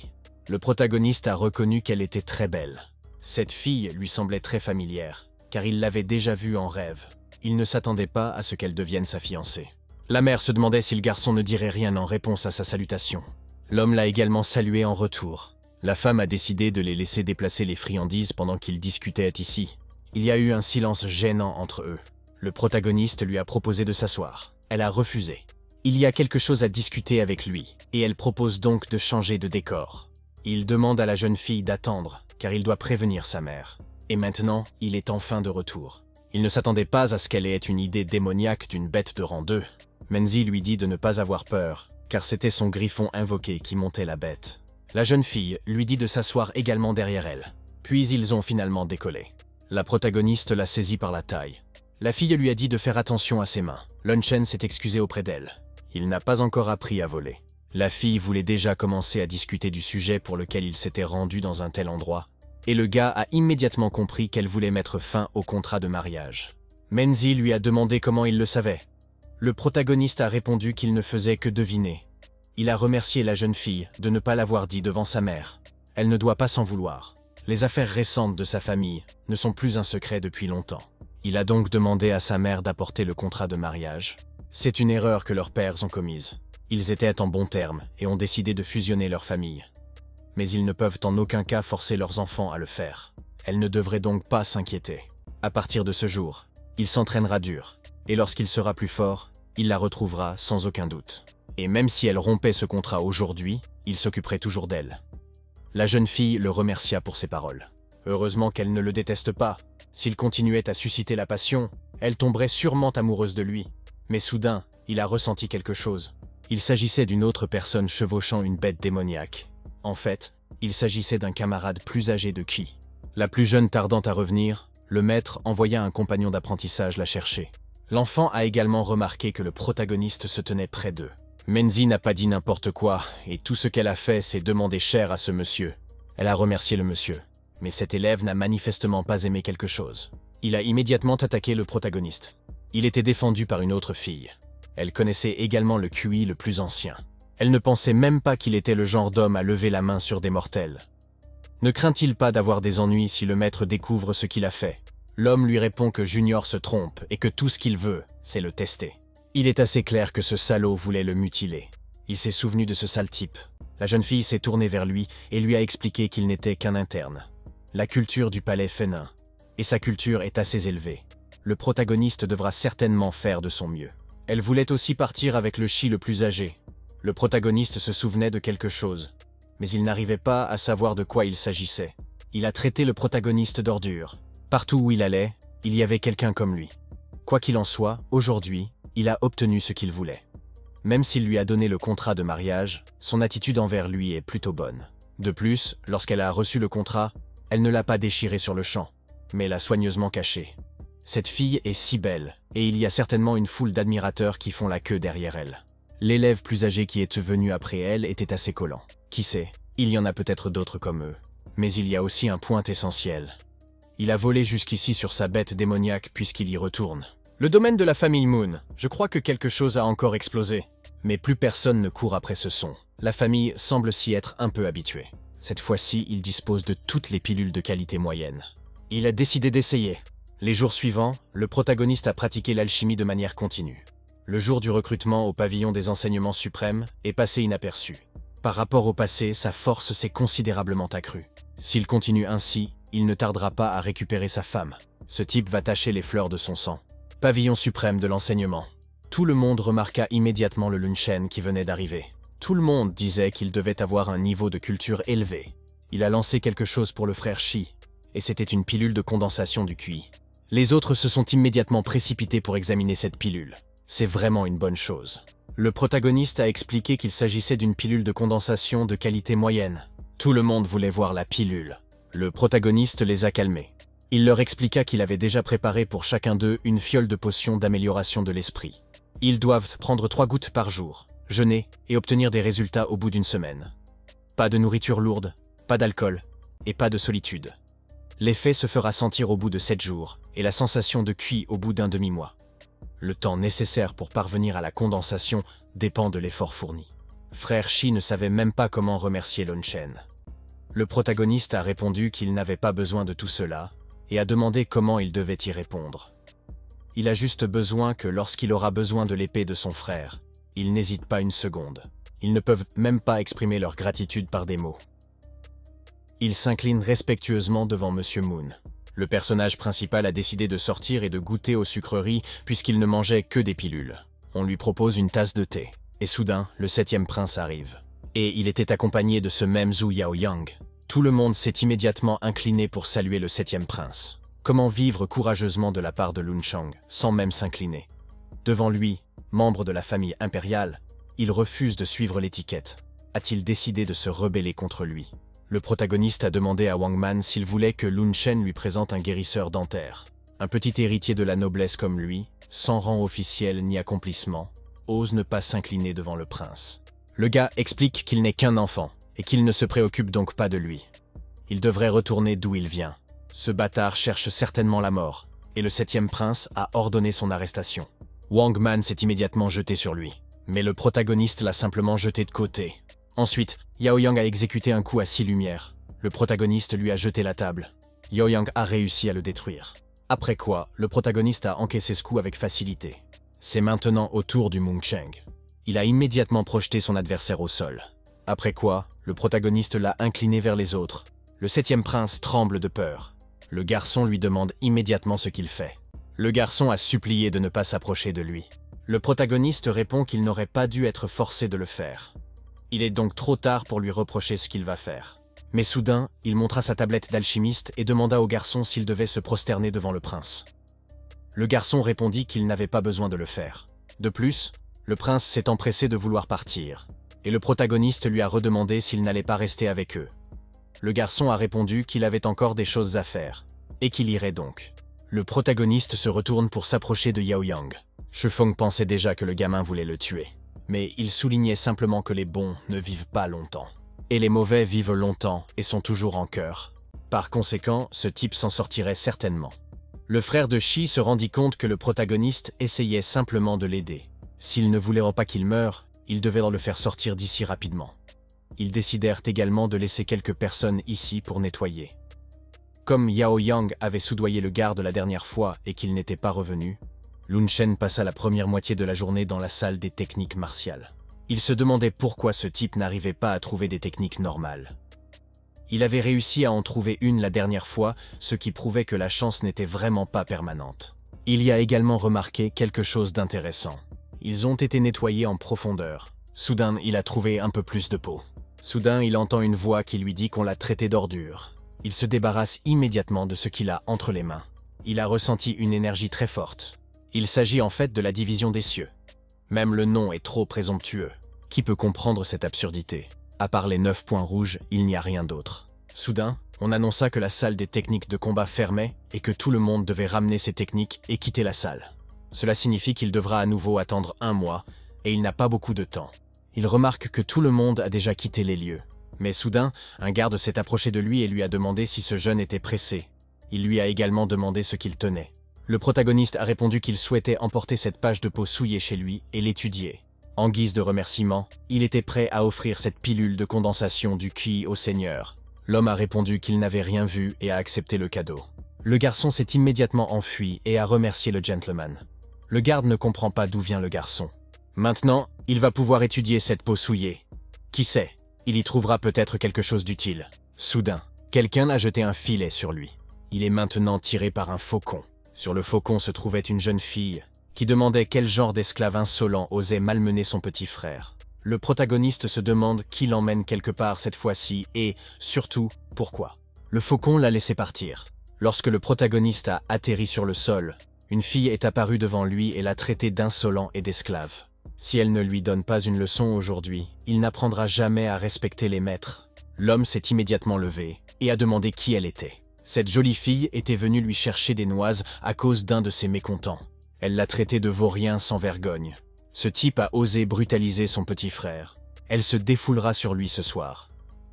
A: Le protagoniste a reconnu qu'elle était très belle. Cette fille lui semblait très familière, car il l'avait déjà vue en rêve. Il ne s'attendait pas à ce qu'elle devienne sa fiancée. La mère se demandait si le garçon ne dirait rien en réponse à sa salutation. L'homme l'a également salué en retour. La femme a décidé de les laisser déplacer les friandises pendant qu'ils discutaient ici. Il y a eu un silence gênant entre eux. Le protagoniste lui a proposé de s'asseoir. Elle a refusé. Il y a quelque chose à discuter avec lui, et elle propose donc de changer de décor. Il demande à la jeune fille d'attendre, car il doit prévenir sa mère. Et maintenant, il est enfin de retour. Il ne s'attendait pas à ce qu'elle ait une idée démoniaque d'une bête de rang 2. Menzi lui dit de ne pas avoir peur, car c'était son griffon invoqué qui montait la bête. La jeune fille lui dit de s'asseoir également derrière elle. Puis ils ont finalement décollé. La protagoniste l'a saisie par la taille. La fille lui a dit de faire attention à ses mains. Longshan s'est excusé auprès d'elle. Il n'a pas encore appris à voler. La fille voulait déjà commencer à discuter du sujet pour lequel il s'était rendu dans un tel endroit, et le gars a immédiatement compris qu'elle voulait mettre fin au contrat de mariage. Menzi lui a demandé comment il le savait. Le protagoniste a répondu qu'il ne faisait que deviner. Il a remercié la jeune fille de ne pas l'avoir dit devant sa mère. Elle ne doit pas s'en vouloir. Les affaires récentes de sa famille ne sont plus un secret depuis longtemps. Il a donc demandé à sa mère d'apporter le contrat de mariage. C'est une erreur que leurs pères ont commise. Ils étaient en bons termes et ont décidé de fusionner leurs familles. Mais ils ne peuvent en aucun cas forcer leurs enfants à le faire. Elle ne devrait donc pas s'inquiéter. À partir de ce jour, il s'entraînera dur, et lorsqu'il sera plus fort, il la retrouvera sans aucun doute. Et même si elle rompait ce contrat aujourd'hui, il s'occuperait toujours d'elle. La jeune fille le remercia pour ses paroles. Heureusement qu'elle ne le déteste pas. S'il continuait à susciter la passion, elle tomberait sûrement amoureuse de lui. Mais soudain, il a ressenti quelque chose. Il s'agissait d'une autre personne chevauchant une bête démoniaque. En fait, il s'agissait d'un camarade plus âgé de Ki. La plus jeune tardant à revenir, le maître envoya un compagnon d'apprentissage la chercher. L'enfant a également remarqué que le protagoniste se tenait près d'eux. Menzi n'a pas dit n'importe quoi, et tout ce qu'elle a fait, c'est demander cher à ce monsieur. Elle a remercié le monsieur. Mais cet élève n'a manifestement pas aimé quelque chose. Il a immédiatement attaqué le protagoniste. Il était défendu par une autre fille. Elle connaissait également le QI le plus ancien. Elle ne pensait même pas qu'il était le genre d'homme à lever la main sur des mortels. Ne craint-il pas d'avoir des ennuis si le maître découvre ce qu'il a fait? L'homme lui répond que Junior se trompe et que tout ce qu'il veut, c'est le tester. Il est assez clair que ce salaud voulait le mutiler. Il s'est souvenu de ce sale type. La jeune fille s'est tournée vers lui et lui a expliqué qu'il n'était qu'un interne. La culture du palais fénin. Et sa culture est assez élevée. Le protagoniste devra certainement faire de son mieux. Elle voulait aussi partir avec le chi le plus âgé. Le protagoniste se souvenait de quelque chose, mais il n'arrivait pas à savoir de quoi il s'agissait. Il a traité le protagoniste d'ordure. Partout où il allait, il y avait quelqu'un comme lui. Quoi qu'il en soit, aujourd'hui, il a obtenu ce qu'il voulait. Même s'il lui a donné le contrat de mariage, son attitude envers lui est plutôt bonne. De plus, lorsqu'elle a reçu le contrat, elle ne l'a pas déchiré sur le champ, mais l'a soigneusement caché. Cette fille est si belle, et il y a certainement une foule d'admirateurs qui font la queue derrière elle. L'élève plus âgé qui est venu après elle était assez collant. Qui sait, il y en a peut-être d'autres comme eux. Mais il y a aussi un point essentiel. Il a volé jusqu'ici sur sa bête démoniaque puisqu'il y retourne. Le domaine de la famille Moon, je crois que quelque chose a encore explosé. Mais plus personne ne court après ce son. La famille semble s'y être un peu habituée. Cette fois-ci, il dispose de toutes les pilules de qualité moyenne. Il a décidé d'essayer. Les jours suivants, le protagoniste a pratiqué l'alchimie de manière continue. Le jour du recrutement au pavillon des enseignements suprêmes est passé inaperçu. Par rapport au passé, sa force s'est considérablement accrue. S'il continue ainsi, il ne tardera pas à récupérer sa femme. Ce type va tacher les fleurs de son sang. Pavillon suprême de l'enseignement. Tout le monde remarqua immédiatement le Lunchen qui venait d'arriver. Tout le monde disait qu'il devait avoir un niveau de culture élevé. Il a lancé quelque chose pour le frère Shi, et c'était une pilule de condensation du QI. Les autres se sont immédiatement précipités pour examiner cette pilule. C'est vraiment une bonne chose. Le protagoniste a expliqué qu'il s'agissait d'une pilule de condensation de qualité moyenne. Tout le monde voulait voir la pilule. Le protagoniste les a calmés. Il leur expliqua qu'il avait déjà préparé pour chacun d'eux une fiole de potion d'amélioration de l'esprit. Ils doivent prendre 3 gouttes par jour, jeûner et obtenir des résultats au bout d'une semaine. Pas de nourriture lourde, pas d'alcool et pas de solitude. L'effet se fera sentir au bout de 7 jours et la sensation de QI au bout d'un demi-mois. Le temps nécessaire pour parvenir à la condensation dépend de l'effort fourni. Frère Shi ne savait même pas comment remercier Lunchen. Le protagoniste a répondu qu'il n'avait pas besoin de tout cela et a demandé comment il devait y répondre. Il a juste besoin que lorsqu'il aura besoin de l'épée de son frère, il n'hésite pas une seconde. Ils ne peuvent même pas exprimer leur gratitude par des mots. Il s'incline respectueusement devant Monsieur Moon. Le personnage principal a décidé de sortir et de goûter aux sucreries puisqu'il ne mangeait que des pilules. On lui propose une tasse de thé. Et soudain, le 7e prince arrive. Et il était accompagné de ce même Zhu Yaoyang. Tout le monde s'est immédiatement incliné pour saluer le 7e prince. Comment vivre courageusement de la part de Lun Chang, sans même s'incliner? Devant lui, membre de la famille impériale, il refuse de suivre l'étiquette. A-t-il décidé de se rebeller contre lui? Le protagoniste a demandé à Wang Man s'il voulait que Lun Chen lui présente un guérisseur dentaire. Un petit héritier de la noblesse comme lui, sans rang officiel ni accomplissement, ose ne pas s'incliner devant le prince. Le gars explique qu'il n'est qu'un enfant, et qu'il ne se préoccupe donc pas de lui. Il devrait retourner d'où il vient. Ce bâtard cherche certainement la mort, et le 7e prince a ordonné son arrestation. Wang Man s'est immédiatement jeté sur lui, mais le protagoniste l'a simplement jeté de côté. Ensuite, Yao Yang a exécuté un coup à 6 lumières. Le protagoniste lui a jeté la table. Yao Yang a réussi à le détruire. Après quoi, le protagoniste a encaissé ce coup avec facilité. C'est maintenant au tour du Mung Cheng. Il a immédiatement projeté son adversaire au sol. Après quoi, le protagoniste l'a incliné vers les autres. Le 7e prince tremble de peur. Le garçon lui demande immédiatement ce qu'il fait. Le garçon a supplié de ne pas s'approcher de lui. Le protagoniste répond qu'il n'aurait pas dû être forcé de le faire. Il est donc trop tard pour lui reprocher ce qu'il va faire. Mais soudain, il montra sa tablette d'alchimiste et demanda au garçon s'il devait se prosterner devant le prince. Le garçon répondit qu'il n'avait pas besoin de le faire. De plus, le prince s'est empressé de vouloir partir, et le protagoniste lui a redemandé s'il n'allait pas rester avec eux. Le garçon a répondu qu'il avait encore des choses à faire, et qu'il irait donc. Le protagoniste se retourne pour s'approcher de Yao Yang. Shifeng pensait déjà que le gamin voulait le tuer, mais il soulignait simplement que les bons ne vivent pas longtemps. Et les mauvais vivent longtemps et sont toujours en cœur. Par conséquent, ce type s'en sortirait certainement. Le frère de Shi se rendit compte que le protagoniste essayait simplement de l'aider. S'il ne voulait pas qu'il meure, il devait le faire sortir d'ici rapidement. Ils décidèrent également de laisser quelques personnes ici pour nettoyer. Comme Yao Yang avait soudoyé le garde la dernière fois et qu'il n'était pas revenu, Lun Shen passa la première moitié de la journée dans la salle des techniques martiales. Il se demandait pourquoi ce type n'arrivait pas à trouver des techniques normales. Il avait réussi à en trouver une la dernière fois, ce qui prouvait que la chance n'était vraiment pas permanente. Il y a également remarqué quelque chose d'intéressant. Ils ont été nettoyés en profondeur. Soudain, il a trouvé un peu plus de peau. Soudain, il entend une voix qui lui dit qu'on l'a traité d'ordure. Il se débarrasse immédiatement de ce qu'il a entre les mains. Il a ressenti une énergie très forte. Il s'agit en fait de la division des cieux. Même le nom est trop présomptueux. Qui peut comprendre cette absurdité? À part les 9 points rouges, il n'y a rien d'autre. Soudain, on annonça que la salle des techniques de combat fermait et que tout le monde devait ramener ses techniques et quitter la salle. Cela signifie qu'il devra à nouveau attendre 1 mois, et il n'a pas beaucoup de temps. Il remarque que tout le monde a déjà quitté les lieux. Mais soudain, un garde s'est approché de lui et lui a demandé si ce jeune était pressé. Il lui a également demandé ce qu'il tenait. Le protagoniste a répondu qu'il souhaitait emporter cette page de peau souillée chez lui et l'étudier. En guise de remerciement, il était prêt à offrir cette pilule de condensation du Qi au seigneur. L'homme a répondu qu'il n'avait rien vu et a accepté le cadeau. Le garçon s'est immédiatement enfui et a remercié le gentleman. Le garde ne comprend pas d'où vient le garçon. Maintenant, il va pouvoir étudier cette peau souillée. Qui sait, il y trouvera peut-être quelque chose d'utile. Soudain, quelqu'un a jeté un filet sur lui. Il est maintenant tiré par un faucon. Sur le faucon se trouvait une jeune fille qui demandait quel genre d'esclave insolent osait malmener son petit frère. Le protagoniste se demande qui l'emmène quelque part cette fois-ci et, surtout, pourquoi. Le faucon l'a laissé partir. Lorsque le protagoniste a atterri sur le sol, une fille est apparue devant lui et l'a traité d'insolent et d'esclave. Si elle ne lui donne pas une leçon aujourd'hui, il n'apprendra jamais à respecter les maîtres. L'homme s'est immédiatement levé et a demandé qui elle était. Cette jolie fille était venue lui chercher des noises à cause d'un de ses mécontents. Elle l'a traité de vaurien sans vergogne. Ce type a osé brutaliser son petit frère. Elle se défoulera sur lui ce soir.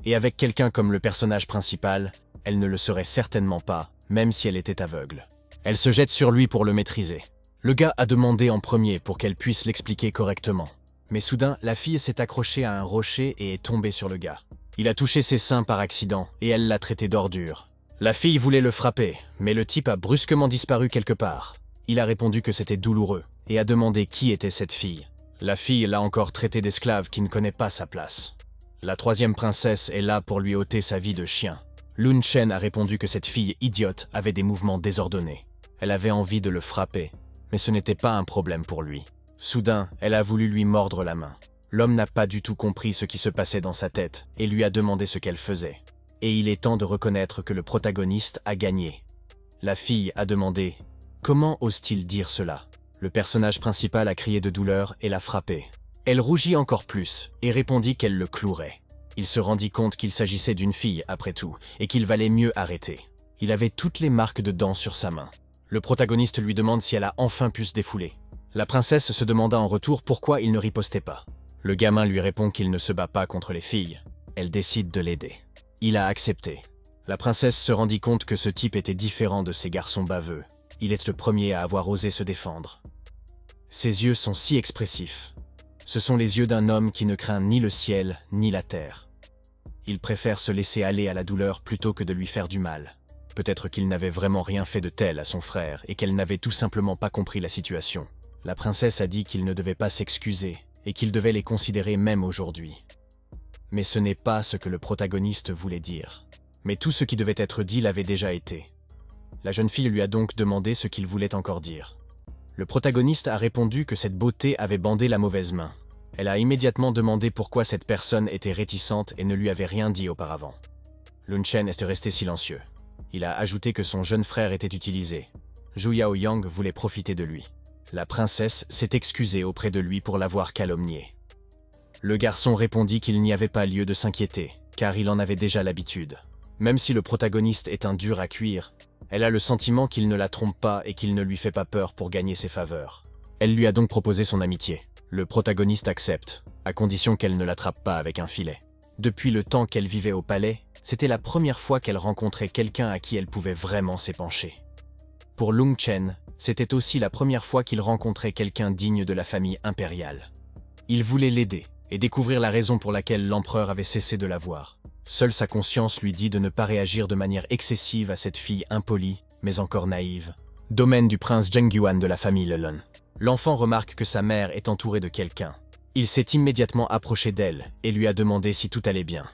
A: Et avec quelqu'un comme le personnage principal, elle ne le serait certainement pas, même si elle était aveugle. Elle se jette sur lui pour le maîtriser. Le gars a demandé en premier pour qu'elle puisse l'expliquer correctement. Mais soudain, la fille s'est accrochée à un rocher et est tombée sur le gars. Il a touché ses seins par accident et elle l'a traité d'ordure. La fille voulait le frapper, mais le type a brusquement disparu quelque part. Il a répondu que c'était douloureux et a demandé qui était cette fille. La fille l'a encore traité d'esclave qui ne connaît pas sa place. La 3e princesse est là pour lui ôter sa vie de chien. Lun Shen a répondu que cette fille idiote avait des mouvements désordonnés. Elle avait envie de le frapper, mais ce n'était pas un problème pour lui. Soudain, elle a voulu lui mordre la main. L'homme n'a pas du tout compris ce qui se passait dans sa tête et lui a demandé ce qu'elle faisait. Et il est temps de reconnaître que le protagoniste a gagné. La fille a demandé « Comment ose-t-il dire cela ?» Le personnage principal a crié de douleur et l'a frappé. Elle rougit encore plus et répondit qu'elle le clouerait. Il se rendit compte qu'il s'agissait d'une fille, après tout, et qu'il valait mieux arrêter. Il avait toutes les marques de dents sur sa main. Le protagoniste lui demande si elle a enfin pu se défouler. La princesse se demanda en retour pourquoi il ne ripostait pas. Le gamin lui répond qu'il ne se bat pas contre les filles. Elle décide de l'aider. Il a accepté. La princesse se rendit compte que ce type était différent de ces garçons baveux. Il est le premier à avoir osé se défendre. Ses yeux sont si expressifs. Ce sont les yeux d'un homme qui ne craint ni le ciel ni la terre. Il préfère se laisser aller à la douleur plutôt que de lui faire du mal. peut-être qu'il n'avait vraiment rien fait de tel à son frère et qu'elle n'avait tout simplement pas compris la situation. La princesse a dit qu'il ne devait pas s'excuser et qu'il devait les considérer même aujourd'hui. Mais ce n'est pas ce que le protagoniste voulait dire. Mais tout ce qui devait être dit l'avait déjà été. La jeune fille lui a donc demandé ce qu'il voulait encore dire. Le protagoniste a répondu que cette beauté avait bandé la mauvaise main. Elle a immédiatement demandé pourquoi cette personne était réticente et ne lui avait rien dit auparavant. Lun Chen est resté silencieux. Il a ajouté que son jeune frère était utilisé. Zhu Yaoyang voulait profiter de lui. La princesse s'est excusée auprès de lui pour l'avoir calomnié. Le garçon répondit qu'il n'y avait pas lieu de s'inquiéter, car il en avait déjà l'habitude. Même si le protagoniste est un dur à cuire, elle a le sentiment qu'il ne la trompe pas et qu'il ne lui fait pas peur pour gagner ses faveurs. Elle lui a donc proposé son amitié. Le protagoniste accepte, à condition qu'elle ne l'attrape pas avec un filet. Depuis le temps qu'elle vivait au palais, c'était la première fois qu'elle rencontrait quelqu'un à qui elle pouvait vraiment s'épancher. Pour Lung Chen, c'était aussi la première fois qu'il rencontrait quelqu'un digne de la famille impériale. Il voulait l'aider et découvrir la raison pour laquelle l'empereur avait cessé de la voir. Seule sa conscience lui dit de ne pas réagir de manière excessive à cette fille impolie, mais encore naïve. Domaine du prince Zheng Yuan de la famille Lelun. L'enfant remarque que sa mère est entourée de quelqu'un. Il s'est immédiatement approché d'elle et lui a demandé si tout allait bien.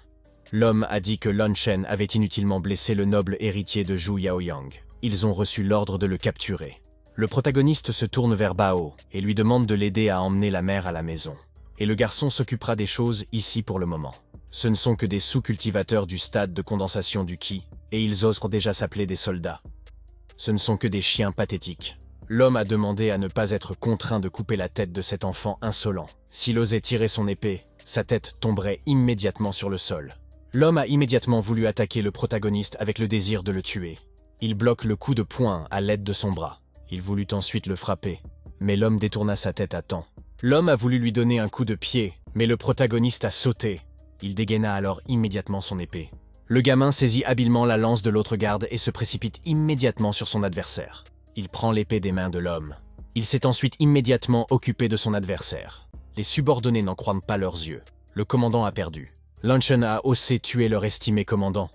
A: L'homme a dit que Lun Chen avait inutilement blessé le noble héritier de Zhu Yaoyang. Ils ont reçu l'ordre de le capturer. Le protagoniste se tourne vers Bao et lui demande de l'aider à emmener la mère à la maison. Et le garçon s'occupera des choses ici pour le moment. Ce ne sont que des sous-cultivateurs du stade de condensation du Qi, et ils osent déjà s'appeler des soldats. Ce ne sont que des chiens pathétiques. L'homme a demandé à ne pas être contraint de couper la tête de cet enfant insolent. S'il osait tirer son épée, sa tête tomberait immédiatement sur le sol. L'homme a immédiatement voulu attaquer le protagoniste avec le désir de le tuer. Il bloque le coup de poing à l'aide de son bras. Il voulut ensuite le frapper, mais l'homme détourna sa tête à temps. L'homme a voulu lui donner un coup de pied, mais le protagoniste a sauté. Il dégaina alors immédiatement son épée. Le gamin saisit habilement la lance de l'autre garde et se précipite immédiatement sur son adversaire. Il prend l'épée des mains de l'homme. Il s'est ensuite immédiatement occupé de son adversaire. Les subordonnés n'en croient pas leurs yeux. Le commandant a perdu. Lun Chen a osé tuer leur estimé commandant.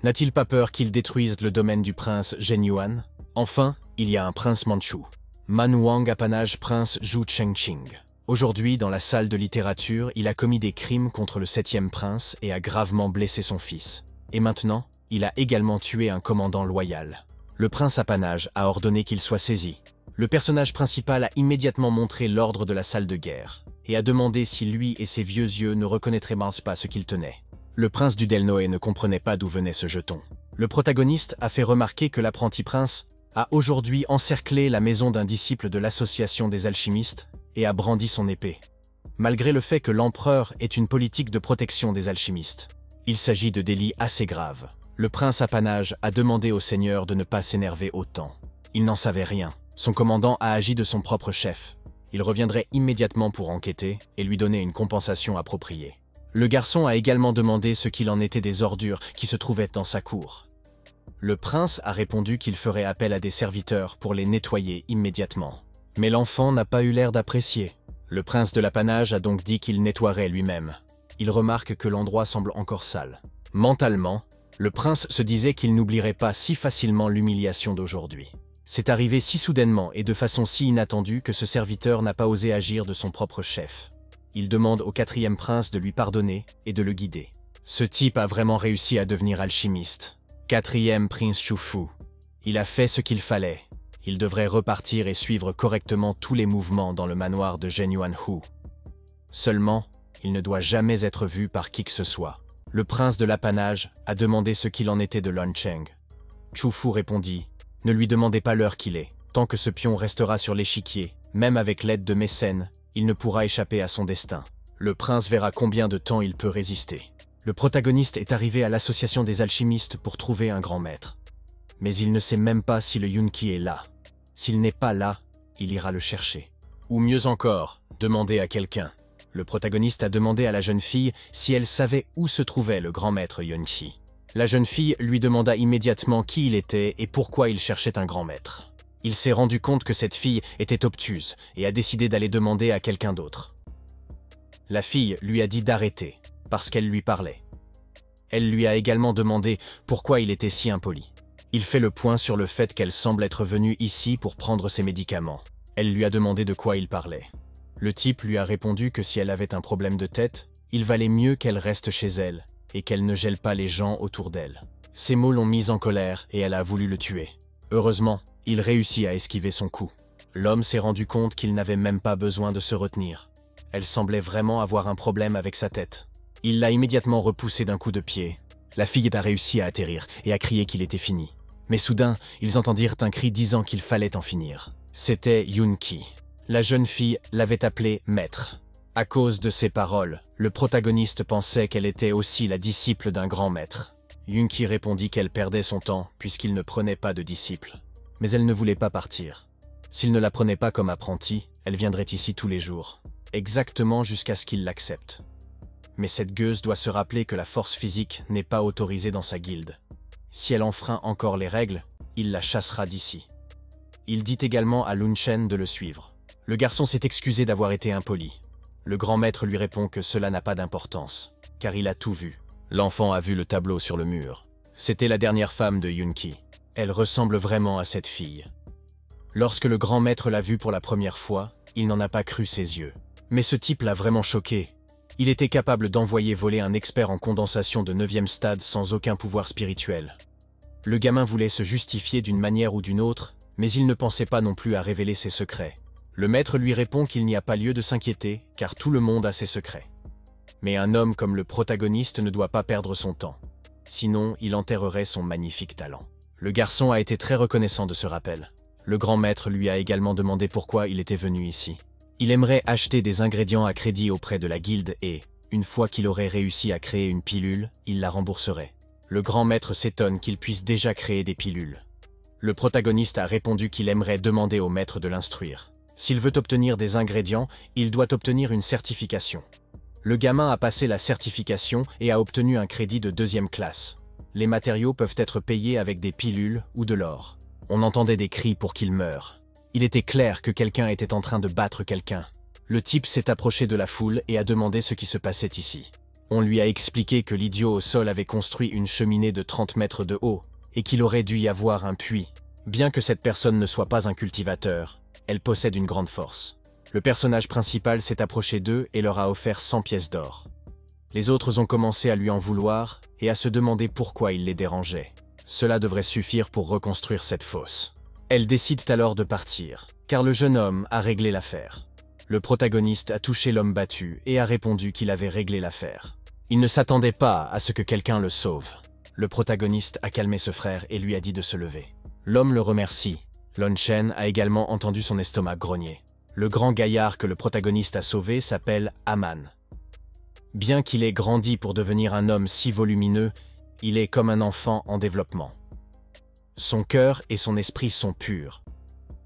A: N'a-t-il pas peur qu'il détruise le domaine du prince Zheng Yuan? Enfin, il y a un prince mandchou. Man Wang apanage prince Zhu Chengqing. Aujourd'hui, dans la salle de littérature, il a commis des crimes contre le 7e prince et a gravement blessé son fils. Et maintenant, il a également tué un commandant loyal. Le prince apanage a ordonné qu'il soit saisi. Le personnage principal a immédiatement montré l'ordre de la salle de guerre et a demandé si lui et ses vieux yeux ne reconnaîtraient pas ce qu'il tenait. Le prince du Delnoé ne comprenait pas d'où venait ce jeton. Le protagoniste a fait remarquer que l'apprenti prince a aujourd'hui encerclé la maison d'un disciple de l'association des alchimistes et a brandi son épée. Malgré le fait que l'empereur ait une politique de protection des alchimistes. Il s'agit de délits assez graves. Le prince apanage a demandé au seigneur de ne pas s'énerver autant. Il n'en savait rien. Son commandant a agi de son propre chef. Il reviendrait immédiatement pour enquêter et lui donner une compensation appropriée. Le garçon a également demandé ce qu'il en était des ordures qui se trouvaient dans sa cour. Le prince a répondu qu'il ferait appel à des serviteurs pour les nettoyer immédiatement. Mais l'enfant n'a pas eu l'air d'apprécier. Le prince de l'apanage a donc dit qu'il nettoierait lui-même. Il remarque que l'endroit semble encore sale. Mentalement, le prince se disait qu'il n'oublierait pas si facilement l'humiliation d'aujourd'hui. C'est arrivé si soudainement et de façon si inattendue que ce serviteur n'a pas osé agir de son propre chef. Il demande au 4e prince de lui pardonner et de le guider. Ce type a vraiment réussi à devenir alchimiste. 4e prince Chufu. Il a fait ce qu'il fallait. Il devrait repartir et suivre correctement tous les mouvements dans le manoir de Zheng Yuanhu. Seulement, il ne doit jamais être vu par qui que ce soit. Le prince de l'apanage a demandé ce qu'il en était de Lun Cheng. Chufu répondit « Ne lui demandez pas l'heure qu'il est. Tant que ce pion restera sur l'échiquier, même avec l'aide de mécènes, il ne pourra échapper à son destin. Le prince verra combien de temps il peut résister. » Le protagoniste est arrivé à l'association des alchimistes pour trouver un grand maître. Mais il ne sait même pas si le Yunqi est là. S'il n'est pas là, il ira le chercher. Ou mieux encore, demander à quelqu'un. Le protagoniste a demandé à la jeune fille si elle savait où se trouvait le grand maître Yunqi. La jeune fille lui demanda immédiatement qui il était et pourquoi il cherchait un grand maître. Il s'est rendu compte que cette fille était obtuse et a décidé d'aller demander à quelqu'un d'autre. La fille lui a dit d'arrêter, parce qu'elle lui parlait. Elle lui a également demandé pourquoi il était si impoli. Il fait le point sur le fait qu'elle semble être venue ici pour prendre ses médicaments. Elle lui a demandé de quoi il parlait. Le type lui a répondu que si elle avait un problème de tête, il valait mieux qu'elle reste chez elle et qu'elle ne gèle pas les gens autour d'elle. Ces mots l'ont mise en colère et elle a voulu le tuer. Heureusement, il réussit à esquiver son coup. L'homme s'est rendu compte qu'il n'avait même pas besoin de se retenir. Elle semblait vraiment avoir un problème avec sa tête. Il l'a immédiatement repoussée d'un coup de pied. La fille a réussi à atterrir et a crié qu'il était fini. Mais soudain, ils entendirent un cri disant qu'il fallait en finir. C'était Yoon-ki. La jeune fille l'avait appelé maître. À cause de ces paroles, le protagoniste pensait qu'elle était aussi la disciple d'un grand maître. Yoon-ki répondit qu'elle perdait son temps puisqu'il ne prenait pas de disciple. Mais elle ne voulait pas partir. S'il ne la prenait pas comme apprentie, elle viendrait ici tous les jours. Exactement jusqu'à ce qu'il l'accepte. Mais cette gueuse doit se rappeler que la force physique n'est pas autorisée dans sa guilde. Si elle enfreint encore les règles, il la chassera d'ici. Il dit également à Lunchen de le suivre. Le garçon s'est excusé d'avoir été impoli. Le grand maître lui répond que cela n'a pas d'importance, car il a tout vu. L'enfant a vu le tableau sur le mur. C'était la dernière femme de Yoon-ki. Elle ressemble vraiment à cette fille. Lorsque le grand maître l'a vue pour la première fois, il n'en a pas cru ses yeux. Mais ce type l'a vraiment choqué. Il était capable d'envoyer voler un expert en condensation de 9e stade sans aucun pouvoir spirituel. Le gamin voulait se justifier d'une manière ou d'une autre, mais il ne pensait pas non plus à révéler ses secrets. Le maître lui répond qu'il n'y a pas lieu de s'inquiéter, car tout le monde a ses secrets. Mais un homme comme le protagoniste ne doit pas perdre son temps. Sinon, il enterrerait son magnifique talent. Le garçon a été très reconnaissant de ce rappel. Le grand maître lui a également demandé pourquoi il était venu ici. Il aimerait acheter des ingrédients à crédit auprès de la guilde et, une fois qu'il aurait réussi à créer une pilule, il la rembourserait. Le grand maître s'étonne qu'il puisse déjà créer des pilules. Le protagoniste a répondu qu'il aimerait demander au maître de l'instruire. S'il veut obtenir des ingrédients, il doit obtenir une certification. Le gamin a passé la certification et a obtenu un crédit de 2e classe. Les matériaux peuvent être payés avec des pilules ou de l'or. On entendait des cris pour qu'il meure. Il était clair que quelqu'un était en train de battre quelqu'un. Le type s'est approché de la foule et a demandé ce qui se passait ici. On lui a expliqué que l'idiot au sol avait construit une cheminée de 30 mètres de haut et qu'il aurait dû y avoir un puits. Bien que cette personne ne soit pas un cultivateur, elle possède une grande force. Le personnage principal s'est approché d'eux et leur a offert 100 pièces d'or. Les autres ont commencé à lui en vouloir et à se demander pourquoi il les dérangeait. Cela devrait suffire pour reconstruire cette fosse. Elles décident alors de partir, car le jeune homme a réglé l'affaire. Le protagoniste a touché l'homme battu et a répondu qu'il avait réglé l'affaire. Il ne s'attendait pas à ce que quelqu'un le sauve. Le protagoniste a calmé ce frère et lui a dit de se lever. L'homme le remercie. Lunchen a également entendu son estomac grogner. Le grand gaillard que le protagoniste a sauvé s'appelle Aman. Bien qu'il ait grandi pour devenir un homme si volumineux, il est comme un enfant en développement. Son cœur et son esprit sont purs.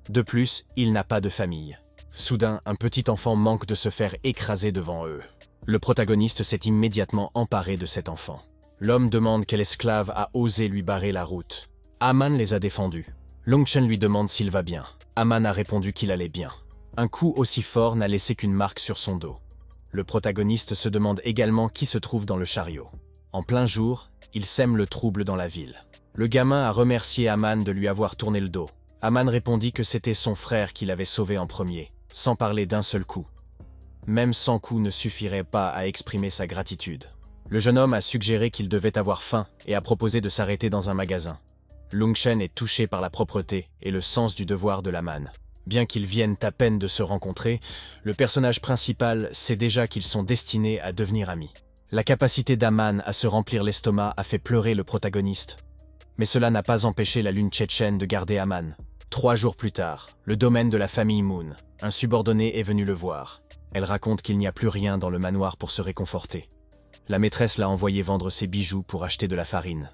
A: De plus, il n'a pas de famille. Soudain, un petit enfant manque de se faire écraser devant eux. Le protagoniste s'est immédiatement emparé de cet enfant. L'homme demande quel esclave a osé lui barrer la route. Aman les a défendus. Longchen lui demande s'il va bien. Aman a répondu qu'il allait bien. Un coup aussi fort n'a laissé qu'une marque sur son dos. Le protagoniste se demande également qui se trouve dans le chariot. En plein jour, il sème le trouble dans la ville. Le gamin a remercié Aman de lui avoir tourné le dos. Aman répondit que c'était son frère qui l'avait sauvé en premier, sans parler d'un seul coup. Même 100 coups ne suffiraient pas à exprimer sa gratitude. Le jeune homme a suggéré qu'il devait avoir faim et a proposé de s'arrêter dans un magasin. Longchen est touché par la propreté et le sens du devoir de l'Aman. Bien qu'ils viennent à peine de se rencontrer, le personnage principal sait déjà qu'ils sont destinés à devenir amis. La capacité d'Aman à se remplir l'estomac a fait pleurer le protagoniste. Mais cela n'a pas empêché la lune tchétchène de garder Aman. 3 jours plus tard, le domaine de la famille Moon, un subordonné est venu le voir. Elle raconte qu'il n'y a plus rien dans le manoir pour se réconforter. La maîtresse l'a envoyé vendre ses bijoux pour acheter de la farine.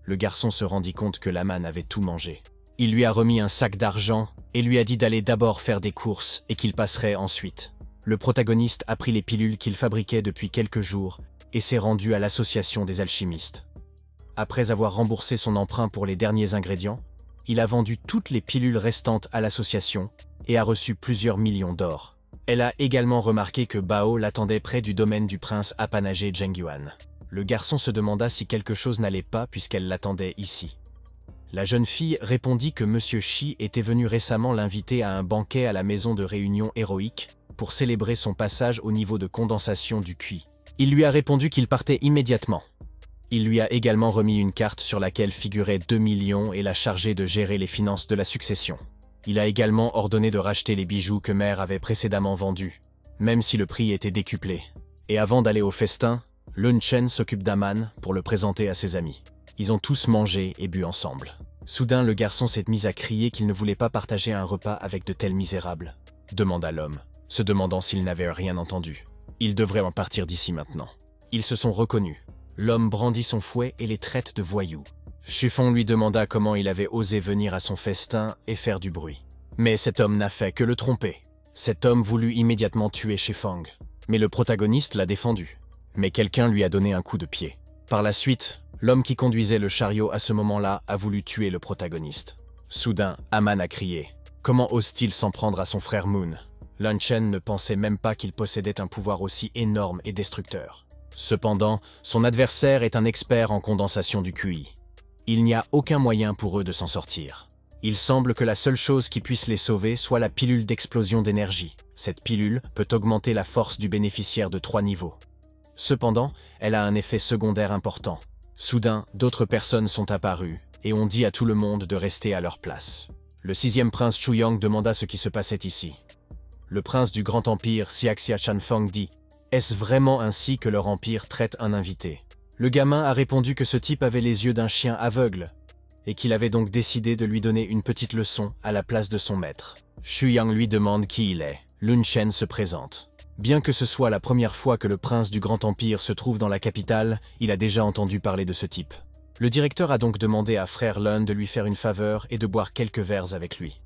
A: Le garçon se rendit compte que l'Aman avait tout mangé. Il lui a remis un sac d'argent et lui a dit d'aller d'abord faire des courses et qu'il passerait ensuite. Le protagoniste a pris les pilules qu'il fabriquait depuis quelques jours et s'est rendu à l'association des alchimistes. Après avoir remboursé son emprunt pour les derniers ingrédients, il a vendu toutes les pilules restantes à l'association et a reçu plusieurs millions d'or. Elle a également remarqué que Bao l'attendait près du domaine du prince apanagé Zhengyuan. Le garçon se demanda si quelque chose n'allait pas puisqu'elle l'attendait ici. La jeune fille répondit que Monsieur Shi était venu récemment l'inviter à un banquet à la maison de réunion héroïque pour célébrer son passage au niveau de condensation du QI. Il lui a répondu qu'il partait immédiatement. Il lui a également remis une carte sur laquelle figurait 2 millions et l'a chargé de gérer les finances de la succession. Il a également ordonné de racheter les bijoux que Mère avait précédemment vendus, même si le prix était décuplé. Et avant d'aller au festin, Lun Chen s'occupe d'Aman pour le présenter à ses amis. Ils ont tous mangé et bu ensemble. Soudain, le garçon s'est mis à crier qu'il ne voulait pas partager un repas avec de tels misérables, demanda l'homme, se demandant s'il n'avait rien entendu. Ils devraient en partir d'ici maintenant. Ils se sont reconnus. L'homme brandit son fouet et les traite de voyous. Shufeng lui demanda comment il avait osé venir à son festin et faire du bruit. Mais cet homme n'a fait que le tromper. Cet homme voulut immédiatement tuer Shufeng, mais le protagoniste l'a défendu. Mais quelqu'un lui a donné un coup de pied. Par la suite, l'homme qui conduisait le chariot à ce moment-là a voulu tuer le protagoniste. Soudain, Aman a crié. Comment ose-t-il s'en prendre à son frère Moon? Lun Chen ne pensait même pas qu'il possédait un pouvoir aussi énorme et destructeur. Cependant, son adversaire est un expert en condensation du QI. Il n'y a aucun moyen pour eux de s'en sortir. Il semble que la seule chose qui puisse les sauver soit la pilule d'explosion d'énergie. Cette pilule peut augmenter la force du bénéficiaire de 3 niveaux. Cependant, elle a un effet secondaire important. Soudain, d'autres personnes sont apparues, et ont dit à tout le monde de rester à leur place. Le 6e prince Chuyang demanda ce qui se passait ici. Le prince du Grand Empire, Xiaxia Chanfeng, dit « Est-ce vraiment ainsi que leur empire traite un invité ?» Le gamin a répondu que ce type avait les yeux d'un chien aveugle, et qu'il avait donc décidé de lui donner une petite leçon à la place de son maître. Chuyang lui demande qui il est. Lun Chen se présente. Bien que ce soit la première fois que le prince du Grand Empire se trouve dans la capitale, il a déjà entendu parler de ce type. Le directeur a donc demandé à frère Lun de lui faire une faveur et de boire quelques verres avec lui.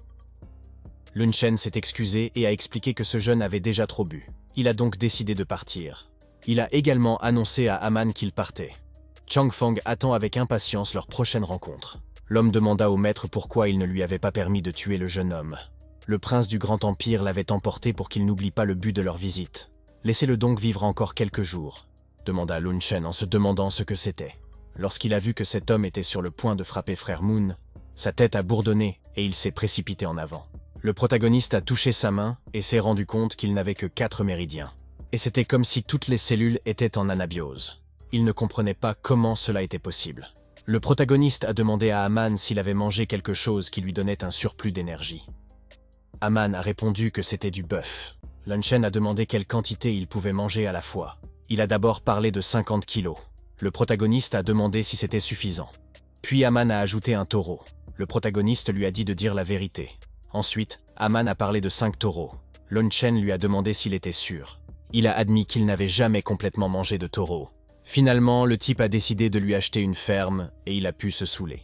A: Lun Chen s'est excusé et a expliqué que ce jeune avait déjà trop bu. Il a donc décidé de partir. Il a également annoncé à Aman qu'il partait. Changfeng attend avec impatience leur prochaine rencontre. L'homme demanda au maître pourquoi il ne lui avait pas permis de tuer le jeune homme. Le prince du Grand Empire l'avait emporté pour qu'il n'oublie pas le but de leur visite. Laissez-le donc vivre encore quelques jours, demanda Lun Chen en se demandant ce que c'était. Lorsqu'il a vu que cet homme était sur le point de frapper frère Moon, sa tête a bourdonné et il s'est précipité en avant. Le protagoniste a touché sa main et s'est rendu compte qu'il n'avait que 4 méridiens. Et c'était comme si toutes les cellules étaient en anabiose. Il ne comprenait pas comment cela était possible. Le protagoniste a demandé à Aman s'il avait mangé quelque chose qui lui donnait un surplus d'énergie. Aman a répondu que c'était du bœuf. Lun Chen a demandé quelle quantité il pouvait manger à la fois. Il a d'abord parlé de 50 kilos. Le protagoniste a demandé si c'était suffisant. Puis Aman a ajouté un taureau. Le protagoniste lui a dit de dire la vérité. Ensuite, Aman a parlé de 5 taureaux. Lun Chen lui a demandé s'il était sûr. Il a admis qu'il n'avait jamais complètement mangé de taureau. Finalement, le type a décidé de lui acheter une ferme et il a pu se saouler.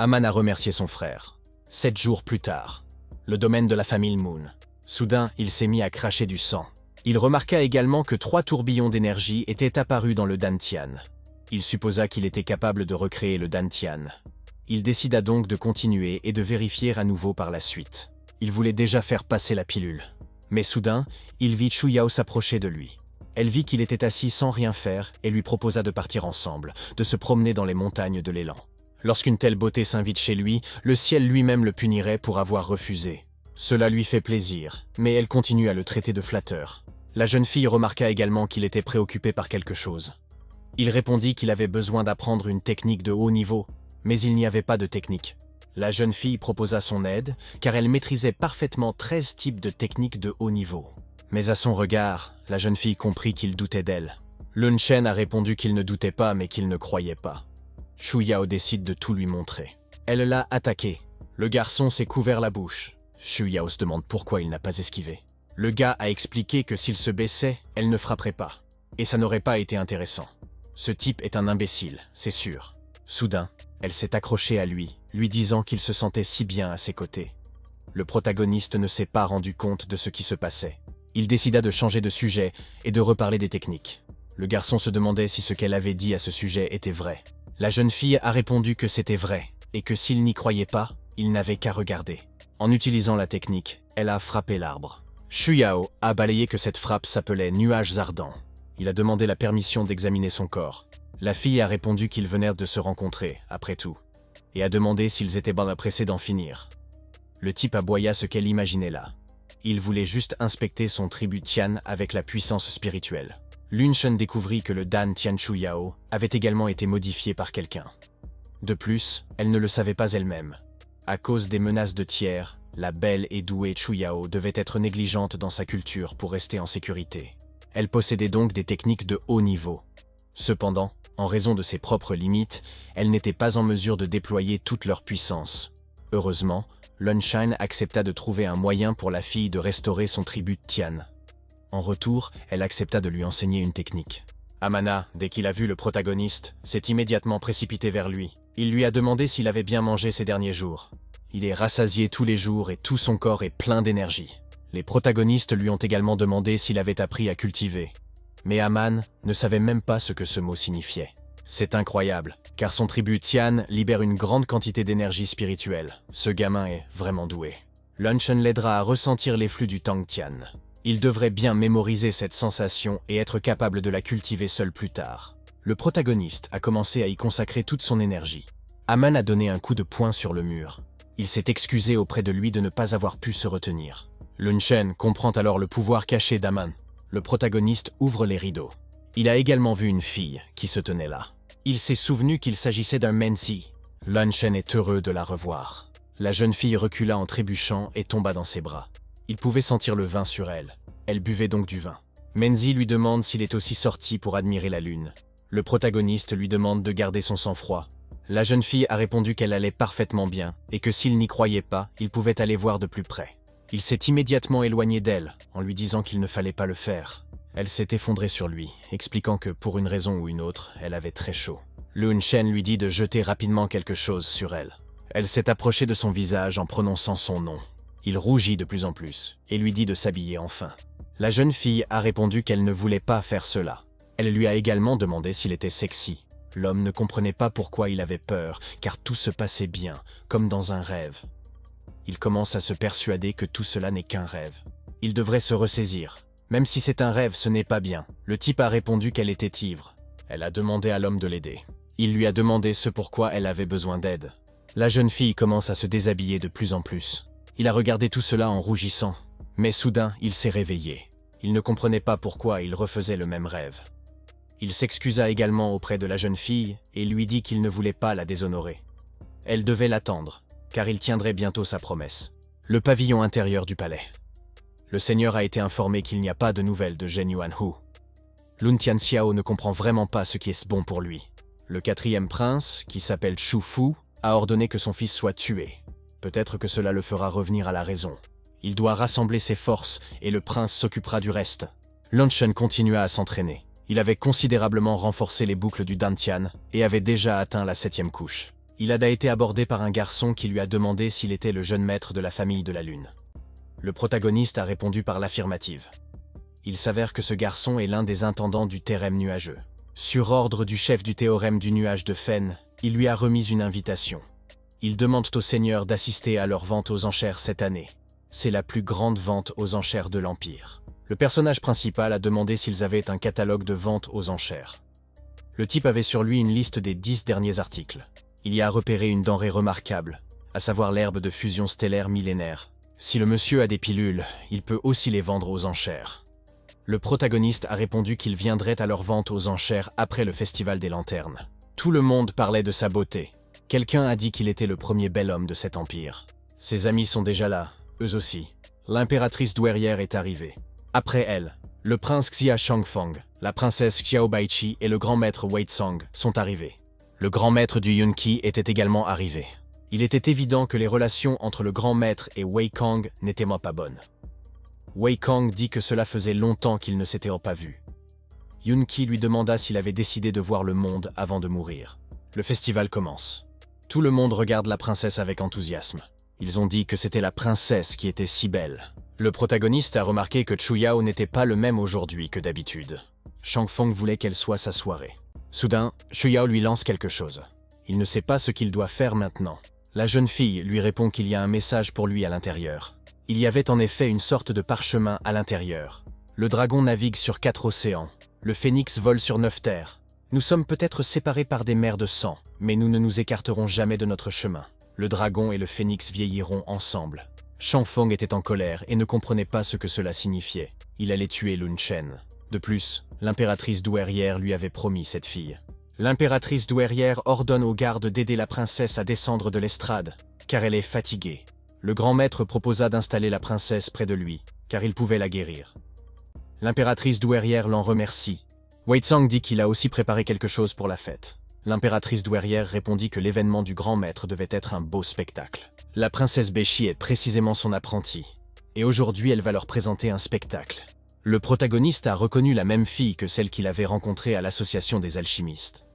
A: Aman a remercié son frère. 7 jours plus tard, le domaine de la famille Moon. Soudain, il s'est mis à cracher du sang. Il remarqua également que 3 tourbillons d'énergie étaient apparus dans le Dantian. Il supposa qu'il était capable de recréer le Dantian. Il décida donc de continuer et de vérifier à nouveau par la suite. Il voulait déjà faire passer la pilule. Mais soudain, il vit Chu Yao s'approcher de lui. Elle vit qu'il était assis sans rien faire et lui proposa de partir ensemble, de se promener dans les montagnes de l'élan. Lorsqu'une telle beauté s'invite chez lui, le ciel lui-même le punirait pour avoir refusé. Cela lui fait plaisir, mais elle continue à le traiter de flatteur. La jeune fille remarqua également qu'il était préoccupé par quelque chose. Il répondit qu'il avait besoin d'apprendre une technique de haut niveau, mais il n'y avait pas de technique. La jeune fille proposa son aide, car elle maîtrisait parfaitement 13 types de techniques de haut niveau. Mais à son regard, la jeune fille comprit qu'il doutait d'elle. Lun Chen a répondu qu'il ne doutait pas, mais qu'il ne croyait pas. Chu Yao décide de tout lui montrer. Elle l'a attaqué. Le garçon s'est couvert la bouche. Chu Yao se demande pourquoi il n'a pas esquivé. Le gars a expliqué que s'il se baissait, elle ne frapperait pas. Et ça n'aurait pas été intéressant. Ce type est un imbécile, c'est sûr. Soudain, elle s'est accrochée à lui, lui disant qu'il se sentait si bien à ses côtés. Le protagoniste ne s'est pas rendu compte de ce qui se passait. Il décida de changer de sujet et de reparler des techniques. Le garçon se demandait si ce qu'elle avait dit à ce sujet était vrai. La jeune fille a répondu que c'était vrai, et que s'il n'y croyait pas, il n'avait qu'à regarder. En utilisant la technique, elle a frappé l'arbre. Chu Yao a balayé que cette frappe s'appelait « nuages ardents ». Il a demandé la permission d'examiner son corps. La fille a répondu qu'ils venaient de se rencontrer, après tout. et a demandé s'ils étaient bien pressés d'en finir. Le type aboya ce qu'elle imaginait là. Il voulait juste inspecter son tribut Tian avec la puissance spirituelle. Lun Shen découvrit que le Dan Tian Chu Yao avait également été modifié par quelqu'un. De plus, elle ne le savait pas elle-même. À cause des menaces de tiers, la belle et douée Chu Yao devait être négligente dans sa culture pour rester en sécurité. Elle possédait donc des techniques de haut niveau. Cependant, en raison de ses propres limites, elle n'était pas en mesure de déployer toute leur puissance. Heureusement, Lun Shen accepta de trouver un moyen pour la fille de restaurer son tribut Tian. En retour, elle accepta de lui enseigner une technique. Amana, dès qu'il a vu le protagoniste, s'est immédiatement précipité vers lui. Il lui a demandé s'il avait bien mangé ces derniers jours. Il est rassasié tous les jours et tout son corps est plein d'énergie. Les protagonistes lui ont également demandé s'il avait appris à cultiver. Mais Aman ne savait même pas ce que ce mot signifiait. C'est incroyable, car son tribut Tian libère une grande quantité d'énergie spirituelle. Ce gamin est vraiment doué. Lun Shen l'aidera à ressentir les flux du Tang Tian. Il devrait bien mémoriser cette sensation et être capable de la cultiver seul plus tard. Le protagoniste a commencé à y consacrer toute son énergie. Aman a donné un coup de poing sur le mur. Il s'est excusé auprès de lui de ne pas avoir pu se retenir. Lun Shen comprend alors le pouvoir caché d'Aman. Le protagoniste ouvre les rideaux. Il a également vu une fille qui se tenait là. Il s'est souvenu qu'il s'agissait d'un Menzi. Lun Shen est heureux de la revoir. La jeune fille recula en trébuchant et tomba dans ses bras. Il pouvait sentir le vin sur elle. Elle buvait donc du vin. Menzi lui demande s'il est aussi sorti pour admirer la lune. Le protagoniste lui demande de garder son sang-froid. La jeune fille a répondu qu'elle allait parfaitement bien et que s'il n'y croyait pas, il pouvait aller voir de plus près. Il s'est immédiatement éloigné d'elle, en lui disant qu'il ne fallait pas le faire. Elle s'est effondrée sur lui, expliquant que pour une raison ou une autre, elle avait très chaud. Lun Shen lui dit de jeter rapidement quelque chose sur elle. Elle s'est approchée de son visage en prononçant son nom. Il rougit de plus en plus et lui dit de s'habiller enfin. La jeune fille a répondu qu'elle ne voulait pas faire cela. Elle lui a également demandé s'il était sexy. L'homme ne comprenait pas pourquoi il avait peur, car tout se passait bien, comme dans un rêve. Il commence à se persuader que tout cela n'est qu'un rêve. Il devrait se ressaisir. Même si c'est un rêve, ce n'est pas bien. Le type a répondu qu'elle était ivre. Elle a demandé à l'homme de l'aider. Il lui a demandé ce pourquoi elle avait besoin d'aide. La jeune fille commence à se déshabiller de plus en plus. Il a regardé tout cela en rougissant. Mais soudain, il s'est réveillé. Il ne comprenait pas pourquoi il refaisait le même rêve. Il s'excusa également auprès de la jeune fille et lui dit qu'il ne voulait pas la déshonorer. Elle devait l'attendre, car il tiendrait bientôt sa promesse. Le pavillon intérieur du palais. Le seigneur a été informé qu'il n'y a pas de nouvelles de Zhen Yuanhu. Lun Tianxiao ne comprend vraiment pas ce qui est bon pour lui. Le quatrième prince, qui s'appelle Chu Fu, a ordonné que son fils soit tué. Peut-être que cela le fera revenir à la raison. Il doit rassembler ses forces et le prince s'occupera du reste. Lun Shen continua à s'entraîner. Il avait considérablement renforcé les boucles du Dantian et avait déjà atteint la 7e couche. Il a été abordé par un garçon qui lui a demandé s'il était le jeune maître de la famille de la Lune. Le protagoniste a répondu par l'affirmative. Il s'avère que ce garçon est l'un des intendants du Thérème nuageux. Sur ordre du chef du théorème du nuage de Fen, il lui a remis une invitation. Ils demandent au seigneur d'assister à leur vente aux enchères cette année. C'est la plus grande vente aux enchères de l'Empire. Le personnage principal a demandé s'ils avaient un catalogue de vente aux enchères. Le type avait sur lui une liste des 10 derniers articles. Il y a repéré une denrée remarquable, à savoir l'herbe de fusion stellaire millénaire. Si le monsieur a des pilules, il peut aussi les vendre aux enchères. Le protagoniste a répondu qu'il viendrait à leur vente aux enchères après le festival des lanternes. Tout le monde parlait de sa beauté. Quelqu'un a dit qu'il était le premier bel homme de cet empire. Ses amis sont déjà là, eux aussi. L'impératrice douairière est arrivée. Après elle, le prince Xia Shangfang, la princesse Xiao Baichi et le grand maître Wei Tsang sont arrivés. Le grand maître du Yunqi était également arrivé. Il était évident que les relations entre le grand maître et Wei Kang n'étaient pas bonnes. Wei Kang dit que cela faisait longtemps qu'ils ne s'étaient pas vus. Yunqi lui demanda s'il avait décidé de voir le monde avant de mourir. Le festival commence. Tout le monde regarde la princesse avec enthousiasme. Ils ont dit que c'était la princesse qui était si belle. Le protagoniste a remarqué que Chu Yao n'était pas le même aujourd'hui que d'habitude. Shangfang voulait qu'elle soit sa soirée. Soudain, Chu Yao lui lance quelque chose. Il ne sait pas ce qu'il doit faire maintenant. La jeune fille lui répond qu'il y a un message pour lui à l'intérieur. Il y avait en effet une sorte de parchemin à l'intérieur. Le dragon navigue sur 4 océans. Le phénix vole sur 9 terres. Nous sommes peut-être séparés par des mers de sang, mais nous ne nous écarterons jamais de notre chemin. Le dragon et le phénix vieilliront ensemble. Shang Feng était en colère et ne comprenait pas ce que cela signifiait. Il allait tuer Lun Chen. De plus, l'impératrice douairière lui avait promis cette fille. L'impératrice douairière ordonne aux gardes d'aider la princesse à descendre de l'estrade, car elle est fatiguée. Le grand maître proposa d'installer la princesse près de lui, car il pouvait la guérir. L'impératrice douairière l'en remercie. Wei Tsang dit qu'il a aussi préparé quelque chose pour la fête. L'impératrice douairière répondit que l'événement du grand maître devait être un beau spectacle. La princesse Beshi est précisément son apprentie, et aujourd'hui elle va leur présenter un spectacle. Le protagoniste a reconnu la même fille que celle qu'il avait rencontrée à l'association des alchimistes.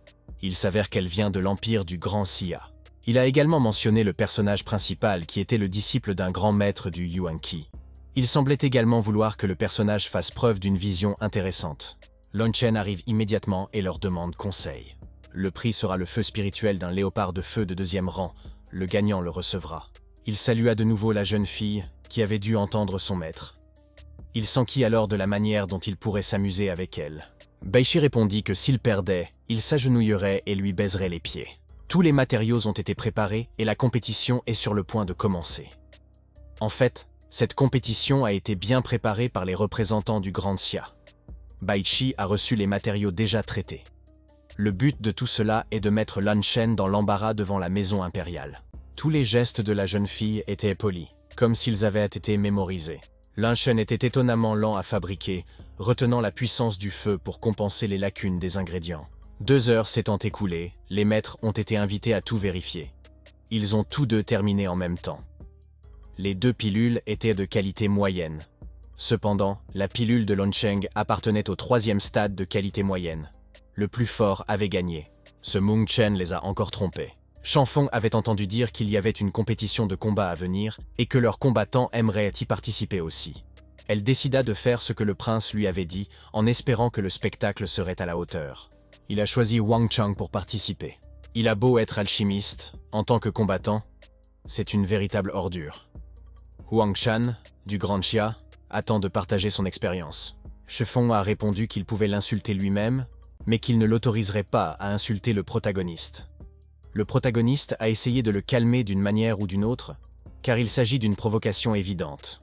A: Il s'avère qu'elle vient de l'empire du Grand Xia. Il a également mentionné le personnage principal qui était le disciple d'un grand maître du Yuan-Qi. Il semblait également vouloir que le personnage fasse preuve d'une vision intéressante. Lun Chen arrive immédiatement et leur demande conseil. Le prix sera le feu spirituel d'un léopard de feu de 2e rang. Le gagnant le recevra. Il salua de nouveau la jeune fille qui avait dû entendre son maître. Il s'enquit alors de la manière dont il pourrait s'amuser avec elle. Baishi répondit que s'il perdait, il s'agenouillerait et lui baiserait les pieds. Tous les matériaux ont été préparés et la compétition est sur le point de commencer. En fait, cette compétition a été bien préparée par les représentants du Grand Xia. Baishi a reçu les matériaux déjà traités. Le but de tout cela est de mettre Lun Chen dans l'embarras devant la maison impériale. Tous les gestes de la jeune fille étaient polis, comme s'ils avaient été mémorisés. Lun Chen était étonnamment lent à fabriquer, retenant la puissance du feu pour compenser les lacunes des ingrédients. 2 heures s'étant écoulées, les maîtres ont été invités à tout vérifier. Ils ont tous deux terminé en même temps. Les 2 pilules étaient de qualité moyenne. Cependant, la pilule de Lun Cheng appartenait au 3e stade de qualité moyenne. Le plus fort avait gagné. Ce Meng Chen les a encore trompés. Shang Feng avait entendu dire qu'il y avait une compétition de combat à venir et que leurs combattants aimeraient y participer aussi. Elle décida de faire ce que le prince lui avait dit en espérant que le spectacle serait à la hauteur. Il a choisi Wang Chang pour participer. Il a beau être alchimiste, en tant que combattant, c'est une véritable ordure. Huang Shan, du Grand Xia, attend de partager son expérience. Shifeng a répondu qu'il pouvait l'insulter lui-même, mais qu'il ne l'autoriserait pas à insulter le protagoniste. Le protagoniste a essayé de le calmer d'une manière ou d'une autre, car il s'agit d'une provocation évidente.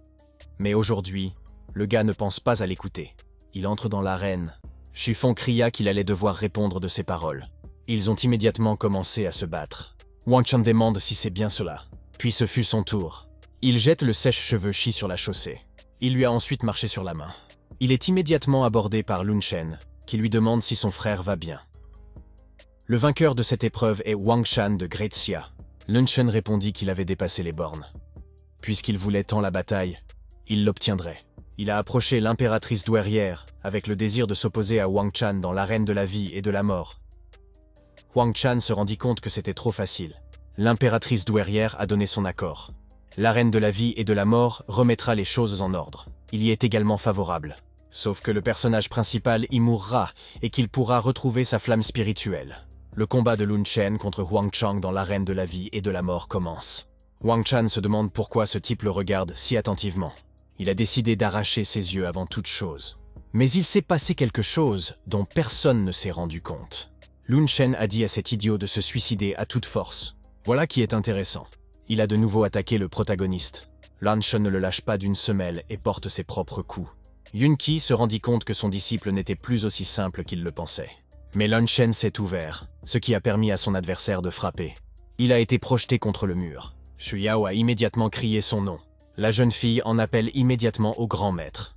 A: Mais aujourd'hui, le gars ne pense pas à l'écouter. Il entre dans l'arène. Shifeng cria qu'il allait devoir répondre de ses paroles. Ils ont immédiatement commencé à se battre. Wang Chan demande si c'est bien cela. Puis ce fut son tour. Il jette le sèche-cheveux Shi sur la chaussée. Il lui a ensuite marché sur la main. Il est immédiatement abordé par Lun Chen, qui lui demande si son frère va bien. Le vainqueur de cette épreuve est Wang Shan de Great Xia. Lun Chen répondit qu'il avait dépassé les bornes. Puisqu'il voulait tant la bataille, il l'obtiendrait. Il a approché l'impératrice douairière avec le désir de s'opposer à Wang Chan dans l'arène de la vie et de la mort. Wang Chan se rendit compte que c'était trop facile. L'impératrice douairière a donné son accord. L'arène de la vie et de la mort remettra les choses en ordre. Il y est également favorable. Sauf que le personnage principal y mourra et qu'il pourra retrouver sa flamme spirituelle. Le combat de Lun Chen contre Huang Chang dans l'arène de la vie et de la mort commence. Wang Chan se demande pourquoi ce type le regarde si attentivement. Il a décidé d'arracher ses yeux avant toute chose. Mais il s'est passé quelque chose dont personne ne s'est rendu compte. Lun Chen a dit à cet idiot de se suicider à toute force. Voilà qui est intéressant. Il a de nouveau attaqué le protagoniste. Lun Chen ne le lâche pas d'une semelle et porte ses propres coups. Yun Qi se rendit compte que son disciple n'était plus aussi simple qu'il le pensait. Mais Lun Chen s'est ouvert, ce qui a permis à son adversaire de frapper. Il a été projeté contre le mur. Shu Yao a immédiatement crié son nom. La jeune fille en appelle immédiatement au grand maître.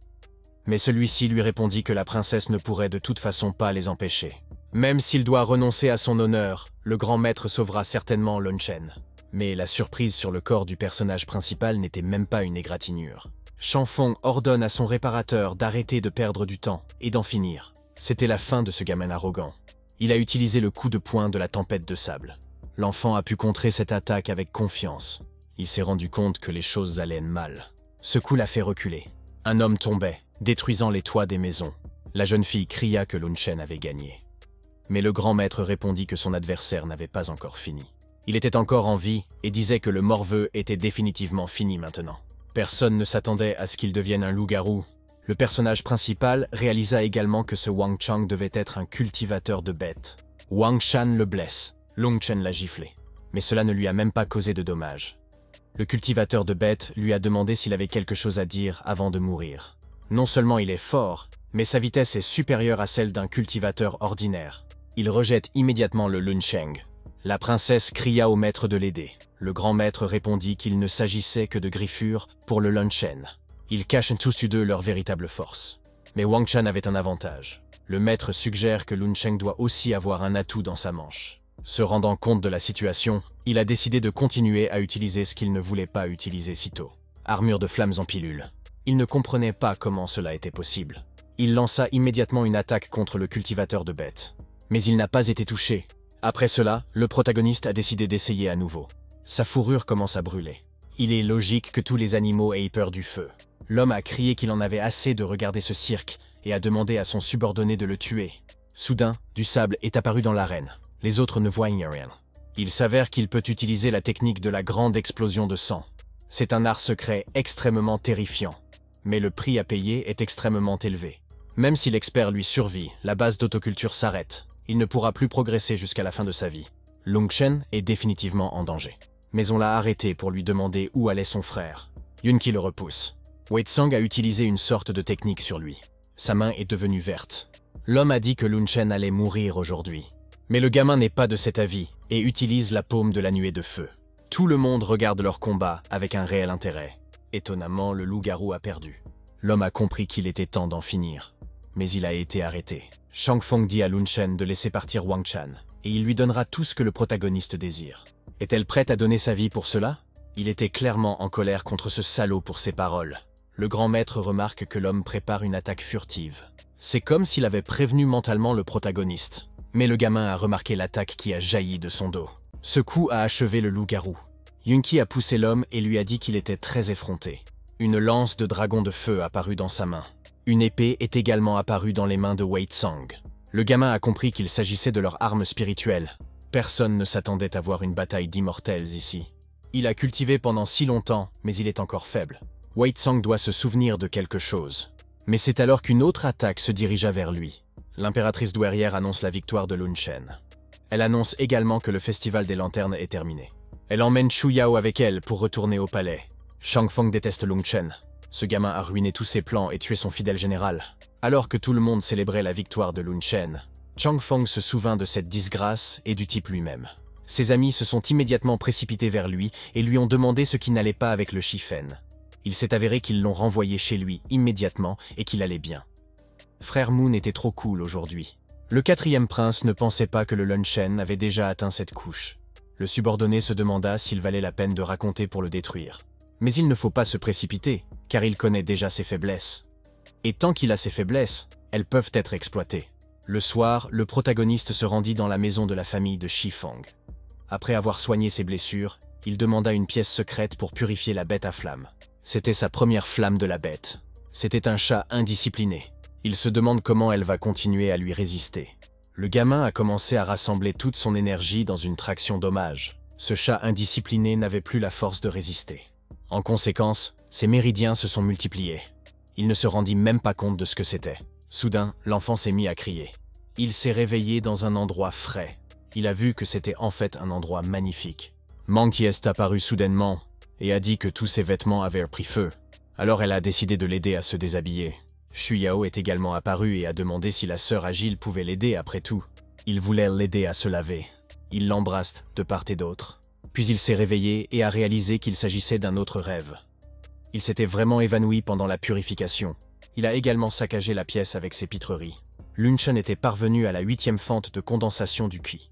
A: Mais celui-ci lui répondit que la princesse ne pourrait de toute façon pas les empêcher. Même s'il doit renoncer à son honneur, le grand maître sauvera certainement Lun Chen. Mais la surprise sur le corps du personnage principal n'était même pas une égratignure. Shang Feng ordonne à son réparateur d'arrêter de perdre du temps et d'en finir. C'était la fin de ce gamin arrogant. Il a utilisé le coup de poing de la tempête de sable. L'enfant a pu contrer cette attaque avec confiance. Il s'est rendu compte que les choses allaient mal. Ce coup l'a fait reculer. Un homme tombait, détruisant les toits des maisons. La jeune fille cria que Lun Chen avait gagné. Mais le grand maître répondit que son adversaire n'avait pas encore fini. Il était encore en vie et disait que le morveux était définitivement fini maintenant. Personne ne s'attendait à ce qu'il devienne un loup-garou. Le personnage principal réalisa également que ce Wang Chang devait être un cultivateur de bêtes. Wang Shan le blesse, Long Chen l'a giflé, mais cela ne lui a même pas causé de dommages. Le cultivateur de bêtes lui a demandé s'il avait quelque chose à dire avant de mourir. Non seulement il est fort, mais sa vitesse est supérieure à celle d'un cultivateur ordinaire. Il rejette immédiatement le Lun Sheng. La princesse cria au maître de l'aider. Le grand maître répondit qu'il ne s'agissait que de griffures pour le Lun Shen. Ils cachent tous deux leur véritable force. Mais Wang Chan avait un avantage. Le maître suggère que Lun Sheng doit aussi avoir un atout dans sa manche. Se rendant compte de la situation, il a décidé de continuer à utiliser ce qu'il ne voulait pas utiliser si tôt. Armure de flammes en pilule. Il ne comprenait pas comment cela était possible. Il lança immédiatement une attaque contre le cultivateur de bêtes. Mais il n'a pas été touché. Après cela, le protagoniste a décidé d'essayer à nouveau. Sa fourrure commence à brûler. Il est logique que tous les animaux aient peur du feu. L'homme a crié qu'il en avait assez de regarder ce cirque et a demandé à son subordonné de le tuer. Soudain, du sable est apparu dans l'arène. Les autres ne voient rien. Il s'avère qu'il peut utiliser la technique de la grande explosion de sang. C'est un art secret extrêmement terrifiant. Mais le prix à payer est extrêmement élevé. Même si l'expert lui survit, la base d'autoculture s'arrête. Il ne pourra plus progresser jusqu'à la fin de sa vie. Long Chen est définitivement en danger. Mais on l'a arrêté pour lui demander où allait son frère. Yunqi le repousse. Wei Tsang a utilisé une sorte de technique sur lui. Sa main est devenue verte. L'homme a dit que Lun Chen allait mourir aujourd'hui. Mais le gamin n'est pas de cet avis et utilise la paume de la nuée de feu. Tout le monde regarde leur combat avec un réel intérêt. Étonnamment, le loup-garou a perdu. L'homme a compris qu'il était temps d'en finir. Mais il a été arrêté. Shang Feng dit à Lun Chen de laisser partir Wang Chan, et il lui donnera tout ce que le protagoniste désire. Est-elle prête à donner sa vie pour cela? Il était clairement en colère contre ce salaud pour ses paroles. Le grand maître remarque que l'homme prépare une attaque furtive. C'est comme s'il avait prévenu mentalement le protagoniste. Mais le gamin a remarqué l'attaque qui a jailli de son dos. Ce coup a achevé le loup-garou. Yunqi a poussé l'homme et lui a dit qu'il était très effronté. Une lance de dragon de feu apparut dans sa main. Une épée est également apparue dans les mains de Wei Tsang. Le gamin a compris qu'il s'agissait de leur arme spirituelle. Personne ne s'attendait à voir une bataille d'immortels ici. Il a cultivé pendant si longtemps, mais il est encore faible. Wei Tsang doit se souvenir de quelque chose. Mais c'est alors qu'une autre attaque se dirigea vers lui. L'impératrice douairière annonce la victoire de Lun Chen. Elle annonce également que le festival des lanternes est terminé. Elle emmène Chu Yao avec elle pour retourner au palais. Shang Feng déteste Long Chen. Ce gamin a ruiné tous ses plans et tué son fidèle général. Alors que tout le monde célébrait la victoire de Lun Chen, Shang Feng se souvint de cette disgrâce et du type lui-même. Ses amis se sont immédiatement précipités vers lui et lui ont demandé ce qui n'allait pas avec le Shifen. Il s'est avéré qu'ils l'ont renvoyé chez lui immédiatement et qu'il allait bien. Frère Moon était trop cool aujourd'hui. Le quatrième prince ne pensait pas que le Lun Shen avait déjà atteint cette couche. Le subordonné se demanda s'il valait la peine de raconter pour le détruire. Mais il ne faut pas se précipiter, car il connaît déjà ses faiblesses. Et tant qu'il a ses faiblesses, elles peuvent être exploitées. Le soir, le protagoniste se rendit dans la maison de la famille de Shi Feng. Après avoir soigné ses blessures, il demanda une pièce secrète pour purifier la bête à flamme. C'était sa première flamme de la bête. C'était un chat indiscipliné. Il se demande comment elle va continuer à lui résister. Le gamin a commencé à rassembler toute son énergie dans une traction d'hommage. Ce chat indiscipliné n'avait plus la force de résister. En conséquence, ses méridiens se sont multipliés. Il ne se rendit même pas compte de ce que c'était. Soudain, l'enfant s'est mis à crier. Il s'est réveillé dans un endroit frais. Il a vu que c'était en fait un endroit magnifique. Monkey est apparu soudainement et a dit que tous ses vêtements avaient pris feu. Alors elle a décidé de l'aider à se déshabiller. Xu Yao est également apparu et a demandé si la sœur Agile pouvait l'aider après tout. Il voulait l'aider à se laver. Il l'embrasse de part et d'autre. Puis il s'est réveillé et a réalisé qu'il s'agissait d'un autre rêve. Il s'était vraiment évanoui pendant la purification. Il a également saccagé la pièce avec ses pitreries. Lun Chen était parvenu à la 8e fente de condensation du Qi.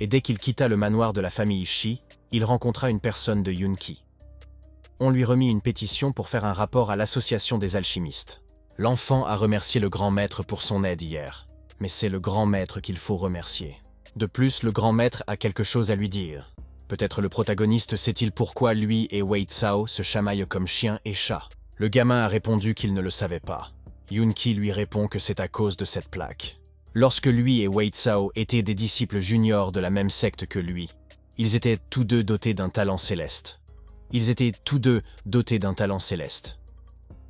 A: Et dès qu'il quitta le manoir de la famille Shi, il rencontra une personne de Yunqi. On lui remit une pétition pour faire un rapport à l'association des alchimistes. L'enfant a remercié le grand maître pour son aide hier. Mais c'est le grand maître qu'il faut remercier. De plus, le grand maître a quelque chose à lui dire. Peut-être le protagoniste sait-il pourquoi lui et Wei Cao se chamaillent comme chien et chat. Le gamin a répondu qu'il ne le savait pas. Yunqi lui répond que c'est à cause de cette plaque. Lorsque lui et Wei Cao étaient des disciples juniors de la même secte que lui, ils étaient tous deux dotés d'un talent céleste.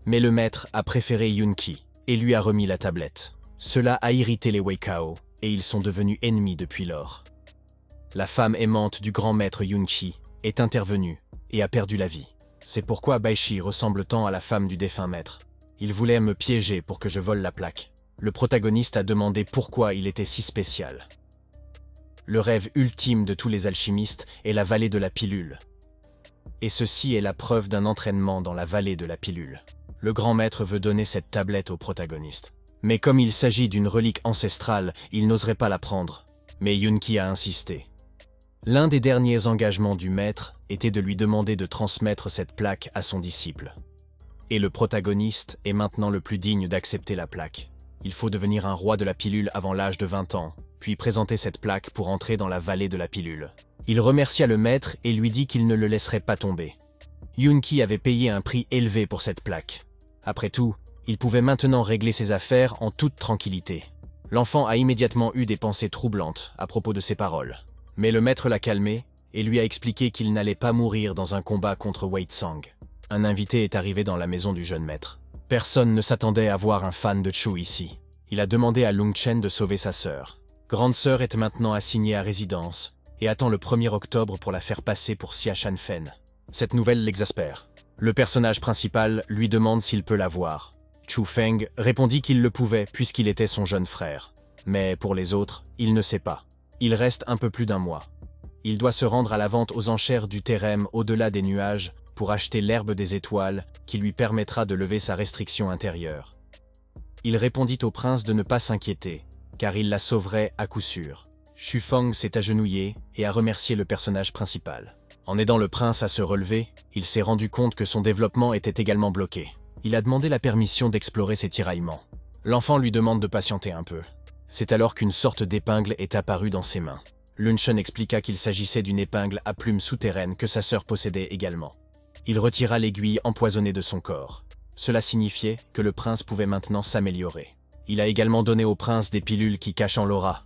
A: Mais le maître a préféré Yunki et lui a remis la tablette. Cela a irrité les Weikao et ils sont devenus ennemis depuis lors. La femme aimante du grand maître Yunchi est intervenue et a perdu la vie. C'est pourquoi Baishi ressemble tant à la femme du défunt maître. Il voulait me piéger pour que je vole la plaque. Le protagoniste a demandé pourquoi il était si spécial. Le rêve ultime de tous les alchimistes est la vallée de la pilule. Et ceci est la preuve d'un entraînement dans la vallée de la pilule. Le grand maître veut donner cette tablette au protagoniste. Mais comme il s'agit d'une relique ancestrale, il n'oserait pas la prendre. Mais Yunki a insisté. L'un des derniers engagements du maître était de lui demander de transmettre cette plaque à son disciple. Et le protagoniste est maintenant le plus digne d'accepter la plaque. Il faut devenir un roi de la pilule avant l'âge de 20 ans, puis présenter cette plaque pour entrer dans la vallée de la pilule. Il remercia le maître et lui dit qu'il ne le laisserait pas tomber. Yunki avait payé un prix élevé pour cette plaque. Après tout, il pouvait maintenant régler ses affaires en toute tranquillité. L'enfant a immédiatement eu des pensées troublantes à propos de ses paroles. Mais le maître l'a calmé et lui a expliqué qu'il n'allait pas mourir dans un combat contre Wei Tsang. Un invité est arrivé dans la maison du jeune maître. Personne ne s'attendait à voir un fan de Chu ici. Il a demandé à Lung Chen de sauver sa sœur. Grande sœur est maintenant assignée à résidence et attend le 1er octobre pour la faire passer pour Xia Shanfen. Cette nouvelle l'exaspère. Le personnage principal lui demande s'il peut la voir. Chu Feng répondit qu'il le pouvait puisqu'il était son jeune frère. Mais pour les autres, il ne sait pas. Il reste un peu plus d'1 mois. Il doit se rendre à la vente aux enchères du Terem au-delà des nuages pour acheter l'herbe des étoiles qui lui permettra de lever sa restriction intérieure. Il répondit au prince de ne pas s'inquiéter, car il la sauverait à coup sûr. Xu Feng s'est agenouillé et a remercié le personnage principal. En aidant le prince à se relever, il s'est rendu compte que son développement était également bloqué. Il a demandé la permission d'explorer ses tiraillements. L'enfant lui demande de patienter un peu. C'est alors qu'une sorte d'épingle est apparue dans ses mains. Lun Chen expliqua qu'il s'agissait d'une épingle à plumes souterraine que sa sœur possédait également. Il retira l'aiguille empoisonnée de son corps. Cela signifiait que le prince pouvait maintenant s'améliorer. Il a également donné au prince des pilules qui cachent l'aura.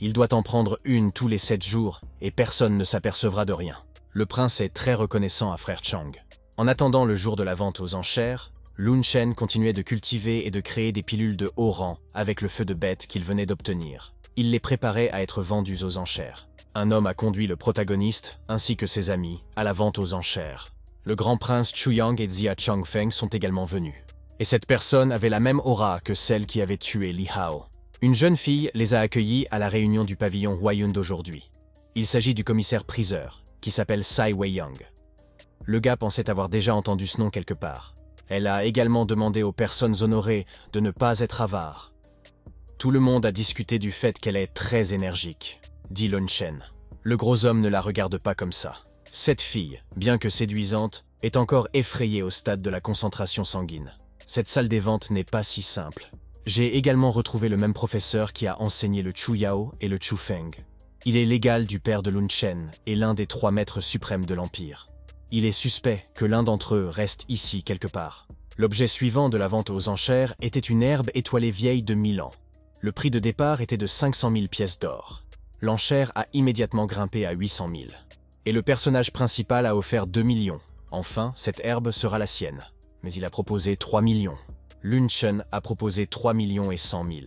A: Il doit en prendre une tous les 7 jours et personne ne s'apercevra de rien. Le prince est très reconnaissant à frère Chang. En attendant le jour de la vente aux enchères, Lun Chen continuait de cultiver et de créer des pilules de haut rang avec le feu de bête qu'il venait d'obtenir. Il les préparait à être vendues aux enchères. Un homme a conduit le protagoniste, ainsi que ses amis, à la vente aux enchères. Le grand prince Chuyang et Xia Changfeng sont également venus. Et cette personne avait la même aura que celle qui avait tué Li Hao. Une jeune fille les a accueillis à la réunion du pavillon Huayun d'aujourd'hui. Il s'agit du commissaire priseur, qui s'appelle Sai Weiyang. Le gars pensait avoir déjà entendu ce nom quelque part. Elle a également demandé aux personnes honorées de ne pas être avares. Tout le monde a discuté du fait qu'elle est très énergique, dit Lun Chen. Le gros homme ne la regarde pas comme ça. Cette fille, bien que séduisante, est encore effrayée au stade de la concentration sanguine. Cette salle des ventes n'est pas si simple. J'ai également retrouvé le même professeur qui a enseigné le Chu Yao et le Chu Feng. Il est l'égal du père de Lun Chen et l'un des 3 maîtres suprêmes de l'Empire. Il est suspect que l'un d'entre eux reste ici quelque part. L'objet suivant de la vente aux enchères était une herbe étoilée vieille de 1000 ans. Le prix de départ était de 500 000 pièces d'or. L'enchère a immédiatement grimpé à 800 000. Et le personnage principal a offert 2 millions. Enfin, cette herbe sera la sienne. Mais il a proposé 3 millions. Lun Chen a proposé 3 millions et 100 000.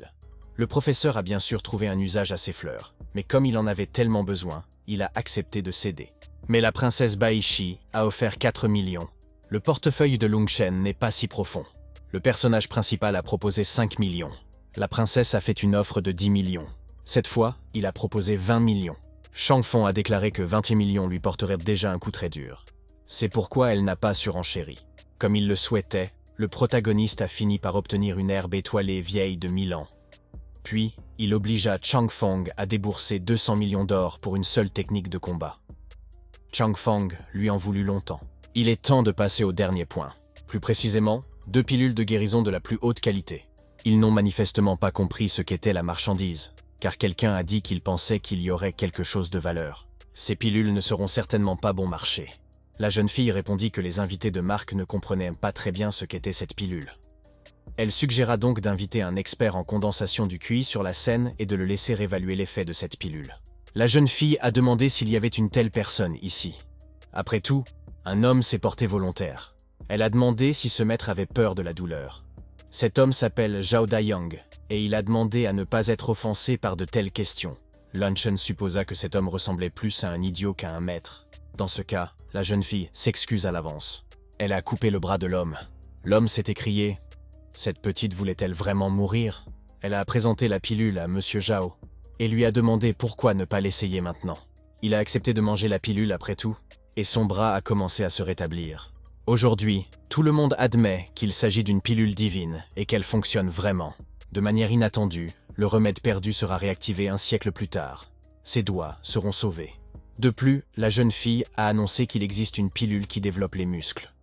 A: Le professeur a bien sûr trouvé un usage à ses fleurs, mais comme il en avait tellement besoin, il a accepté de céder. Mais la princesse Baishi a offert 4 millions. Le portefeuille de Lung Chen n'est pas si profond. Le personnage principal a proposé 5 millions. La princesse a fait une offre de 10 millions. Cette fois, il a proposé 20 millions. Shang Feng a déclaré que 20 millions lui porteraient déjà un coup très dur. C'est pourquoi elle n'a pas surenchéri. Comme il le souhaitait, le protagoniste a fini par obtenir une herbe étoilée vieille de 1000 ans. Puis, il obligea Chang Feng à débourser 200 millions d'or pour une seule technique de combat. Chang Feng lui en voulut longtemps. Il est temps de passer au dernier point. Plus précisément, 2 pilules de guérison de la plus haute qualité. Ils n'ont manifestement pas compris ce qu'était la marchandise, car quelqu'un a dit qu'il pensait qu'il y aurait quelque chose de valeur. Ces pilules ne seront certainement pas bon marché. La jeune fille répondit que les invités de marque ne comprenaient pas très bien ce qu'était cette pilule. Elle suggéra donc d'inviter un expert en condensation du QI sur la scène et de le laisser évaluer l'effet de cette pilule. La jeune fille a demandé s'il y avait une telle personne ici. Après tout, un homme s'est porté volontaire. Elle a demandé si ce maître avait peur de la douleur. Cet homme s'appelle Zhao Dayang, et il a demandé à ne pas être offensé par de telles questions. Lun Chen supposa que cet homme ressemblait plus à un idiot qu'à un maître. Dans ce cas, la jeune fille s'excuse à l'avance. Elle a coupé le bras de l'homme. L'homme s'est écrié « Cette petite voulait-elle vraiment mourir ?» Elle a présenté la pilule à Monsieur Zhao et lui a demandé pourquoi ne pas l'essayer maintenant. Il a accepté de manger la pilule après tout, et son bras a commencé à se rétablir. Aujourd'hui, tout le monde admet qu'il s'agit d'une pilule divine et qu'elle fonctionne vraiment. De manière inattendue, le remède perdu sera réactivé un siècle plus tard. Ses doigts seront sauvés. De plus, la jeune fille a annoncé qu'il existe une pilule qui développe les muscles.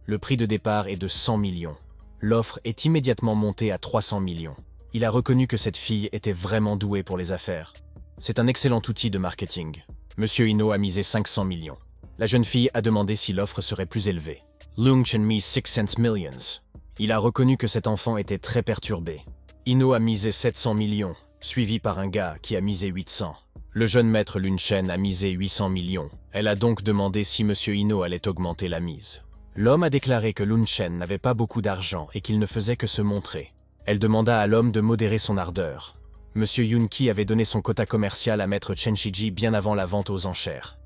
A: Le prix de départ est de 100 millions. L'offre est immédiatement montée à 300 millions. Il a reconnu que cette fille était vraiment douée pour les affaires. C'est un excellent outil de marketing. Monsieur Ino a misé 500 millions. La jeune fille a demandé si l'offre serait plus élevée. Lung Chen mise 600 millions. Il a reconnu que cet enfant était très perturbé. Ino a misé 700 millions, suivi par un gars qui a misé 800. Le jeune maître Lun Chen a misé 800 millions. Elle a donc demandé si Monsieur Ino allait augmenter la mise. L'homme a déclaré que Lun Chen n'avait pas beaucoup d'argent et qu'il ne faisait que se montrer. Elle demanda à l'homme de modérer son ardeur. Monsieur Yunqi avait donné son quota commercial à maître Chen Shiji bien avant la vente aux enchères.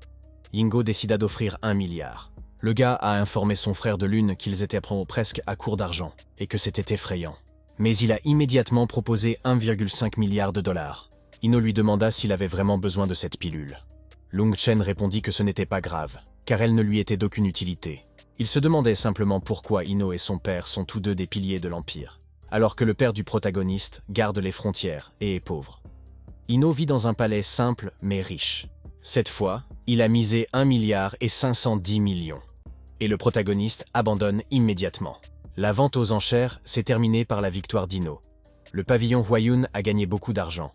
A: Yingo décida d'offrir 1 milliard. Le gars a informé son frère de lune qu'ils étaient presque à court d'argent et que c'était effrayant. Mais il a immédiatement proposé 1,5 milliard de dollars. Ino lui demanda s'il avait vraiment besoin de cette pilule. Lung Chen répondit que ce n'était pas grave, car elle ne lui était d'aucune utilité. Il se demandait simplement pourquoi Ino et son père sont tous deux des piliers de l'Empire, alors que le père du protagoniste garde les frontières et est pauvre. Ino vit dans un palais simple mais riche. Cette fois, il a misé 1 milliard et 510 millions. Et le protagoniste abandonne immédiatement. La vente aux enchères s'est terminée par la victoire d'Ino. Le pavillon Huayun a gagné beaucoup d'argent.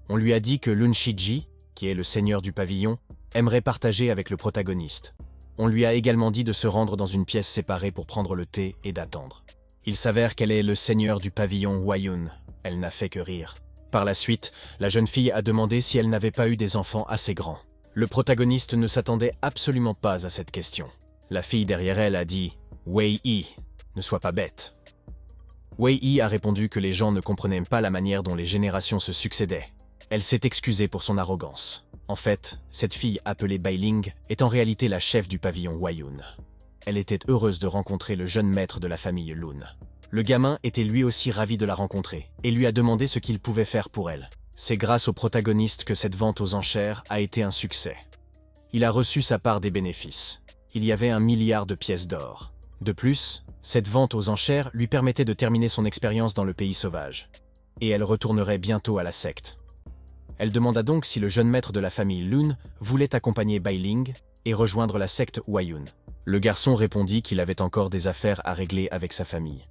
A: On lui a dit que Lun Shiji, qui est le seigneur du pavillon, aimerait partager avec le protagoniste. On lui a également dit de se rendre dans une pièce séparée pour prendre le thé et d'attendre. Il s'avère qu'elle est le seigneur du pavillon Huayun. Elle n'a fait que rire. Par la suite, la jeune fille a demandé si elle n'avait pas eu des enfants assez grands. Le protagoniste ne s'attendait absolument pas à cette question. La fille derrière elle a dit « Wei Yi, ne sois pas bête ». Wei Yi a répondu que les gens ne comprenaient pas la manière dont les générations se succédaient. Elle s'est excusée pour son arrogance. En fait, cette fille appelée Bai Ling est en réalité la chef du pavillon Huayun. Elle était heureuse de rencontrer le jeune maître de la famille Lun. Le gamin était lui aussi ravi de la rencontrer et lui a demandé ce qu'il pouvait faire pour elle. C'est grâce au protagoniste que cette vente aux enchères a été un succès. Il a reçu sa part des bénéfices. Il y avait 1 milliard de pièces d'or. De plus, cette vente aux enchères lui permettait de terminer son expérience dans le pays sauvage. Et elle retournerait bientôt à la secte. Elle demanda donc si le jeune maître de la famille Lun voulait accompagner Bai Ling et rejoindre la secte Huayun. Le garçon répondit qu'il avait encore des affaires à régler avec sa famille.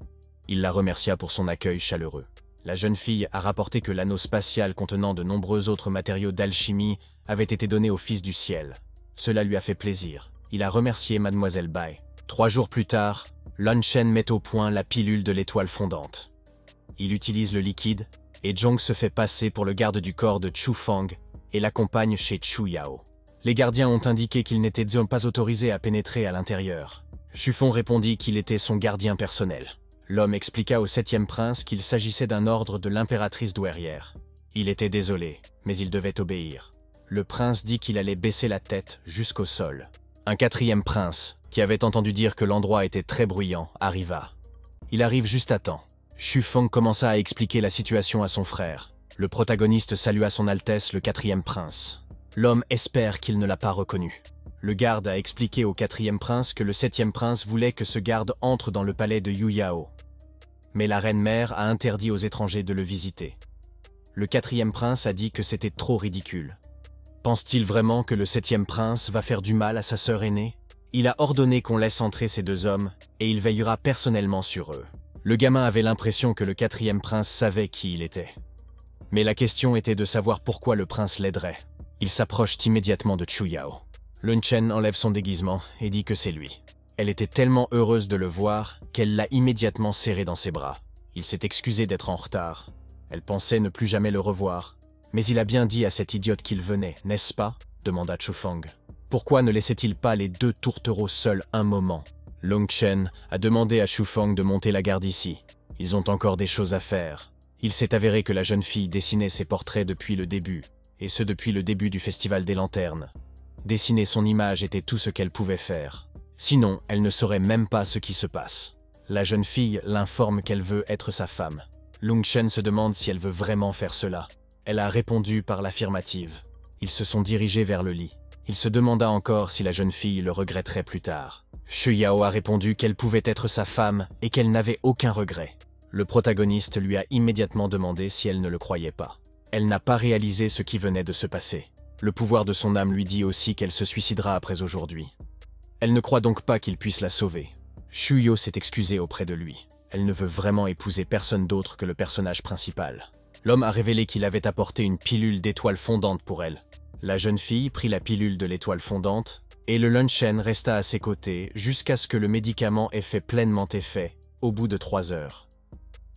A: Il la remercia pour son accueil chaleureux. La jeune fille a rapporté que l'anneau spatial contenant de nombreux autres matériaux d'alchimie avait été donné au Fils du Ciel. Cela lui a fait plaisir. Il a remercié Mademoiselle Bai. 3 jours plus tard, Lun Chen met au point la pilule de l'étoile fondante. Il utilise le liquide, et Zhong se fait passer pour le garde du corps de Chu Fang et l'accompagne chez Chu Yao. Les gardiens ont indiqué qu'ils n'étaient pas autorisés à pénétrer à l'intérieur. Xu répondit qu'il était son gardien personnel. L'homme expliqua au 7e prince qu'il s'agissait d'un ordre de l'impératrice douairière. Il était désolé, mais il devait obéir. Le prince dit qu'il allait baisser la tête jusqu'au sol. Un 4e prince, qui avait entendu dire que l'endroit était très bruyant, arriva. Il arrive juste à temps. Xu Feng commença à expliquer la situation à son frère. Le protagoniste salua son Altesse le 4e prince. L'homme espère qu'il ne l'a pas reconnu. Le garde a expliqué au 4e prince que le 7e prince voulait que ce garde entre dans le palais de Yu Yao. Mais la reine-mère a interdit aux étrangers de le visiter. Le 4e prince a dit que c'était trop ridicule. Pense-t-il vraiment que le 7e prince va faire du mal à sa sœur aînée? Il a ordonné qu'on laisse entrer ces 2 hommes et il veillera personnellement sur eux. Le gamin avait l'impression que le 4e prince savait qui il était. Mais la question était de savoir pourquoi le prince l'aiderait. Il s'approche immédiatement de Chu Yao. Lun Chen enlève son déguisement et dit que c'est lui. Elle était tellement heureuse de le voir qu'elle l'a immédiatement serré dans ses bras. Il s'est excusé d'être en retard. Elle pensait ne plus jamais le revoir. Mais il a bien dit à cet idiote qu'il venait, n'est-ce pas? Demanda Chu Feng. Pourquoi ne laissait-il pas les 2 tourtereaux seuls un moment? Long Chen a demandé à Shu Feng de monter la garde ici. Ils ont encore des choses à faire. Il s'est avéré que la jeune fille dessinait ses portraits depuis le début, et ce depuis le début du Festival des Lanternes. Dessiner son image était tout ce qu'elle pouvait faire. Sinon, elle ne saurait même pas ce qui se passe. La jeune fille l'informe qu'elle veut être sa femme. Long Chen se demande si elle veut vraiment faire cela. Elle a répondu par l'affirmative. Ils se sont dirigés vers le lit. Il se demanda encore si la jeune fille le regretterait plus tard. Shu Yao a répondu qu'elle pouvait être sa femme et qu'elle n'avait aucun regret. Le protagoniste lui a immédiatement demandé si elle ne le croyait pas. Elle n'a pas réalisé ce qui venait de se passer. Le pouvoir de son âme lui dit aussi qu'elle se suicidera après aujourd'hui. Elle ne croit donc pas qu'il puisse la sauver. Shu Yao s'est excusé auprès de lui. Elle ne veut vraiment épouser personne d'autre que le personnage principal. L'homme a révélé qu'il avait apporté une pilule d'étoile fondante pour elle. La jeune fille prit la pilule de l'étoile fondante et le Long Chen resta à ses côtés jusqu'à ce que le médicament ait fait pleinement effet, au bout de 3 heures.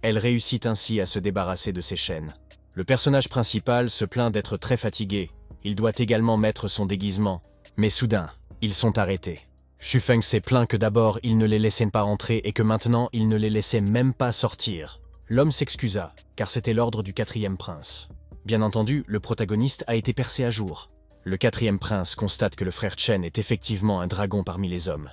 A: Elle réussit ainsi à se débarrasser de ses chaînes. Le personnage principal se plaint d'être très fatigué. Il doit également mettre son déguisement. Mais soudain, ils sont arrêtés. Shu Feng s'est plaint que d'abord il ne les laissait pas entrer et que maintenant il ne les laissait même pas sortir. L'homme s'excusa, car c'était l'ordre du 4e prince. Bien entendu, le protagoniste a été percé à jour. Le 4e prince constate que le frère Chen est effectivement un dragon parmi les hommes.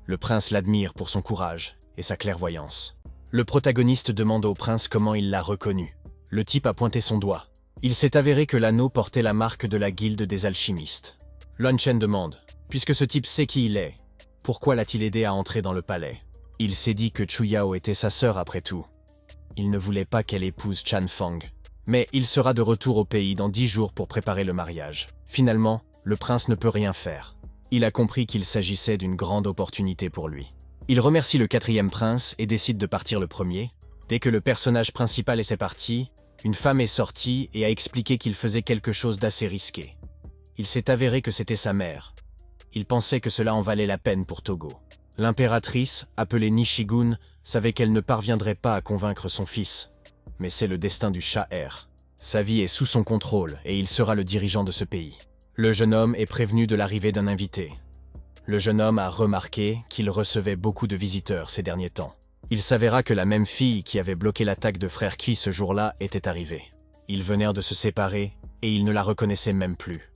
A: Le prince l'admire pour son courage et sa clairvoyance. Le protagoniste demande au prince comment il l'a reconnu. Le type a pointé son doigt. Il s'est avéré que l'anneau portait la marque de la guilde des alchimistes. Long Chen demande, puisque ce type sait qui il est, pourquoi l'a-t-il aidé à entrer dans le palais? Il s'est dit que Chu Yao était sa sœur après tout. Il ne voulait pas qu'elle épouse Chan Feng. Mais il sera de retour au pays dans 10 jours pour préparer le mariage. Finalement, le prince ne peut rien faire. Il a compris qu'il s'agissait d'une grande opportunité pour lui. Il remercie le 4e prince et décide de partir le premier. Dès que le personnage principal est parti, une femme est sortie et a expliqué qu'il faisait quelque chose d'assez risqué. Il s'est avéré que c'était sa mère. Il pensait que cela en valait la peine pour Togo. L'impératrice, appelée Nishigun, savait qu'elle ne parviendrait pas à convaincre son fils. Mais c'est le destin du Shah R. Sa vie est sous son contrôle et il sera le dirigeant de ce pays. Le jeune homme est prévenu de l'arrivée d'un invité. Le jeune homme a remarqué qu'il recevait beaucoup de visiteurs ces derniers temps. Il s'avéra que la même fille qui avait bloqué l'attaque de frère Qi ce jour-là était arrivée. Ils venèrent de se séparer et il ne la reconnaissait même plus.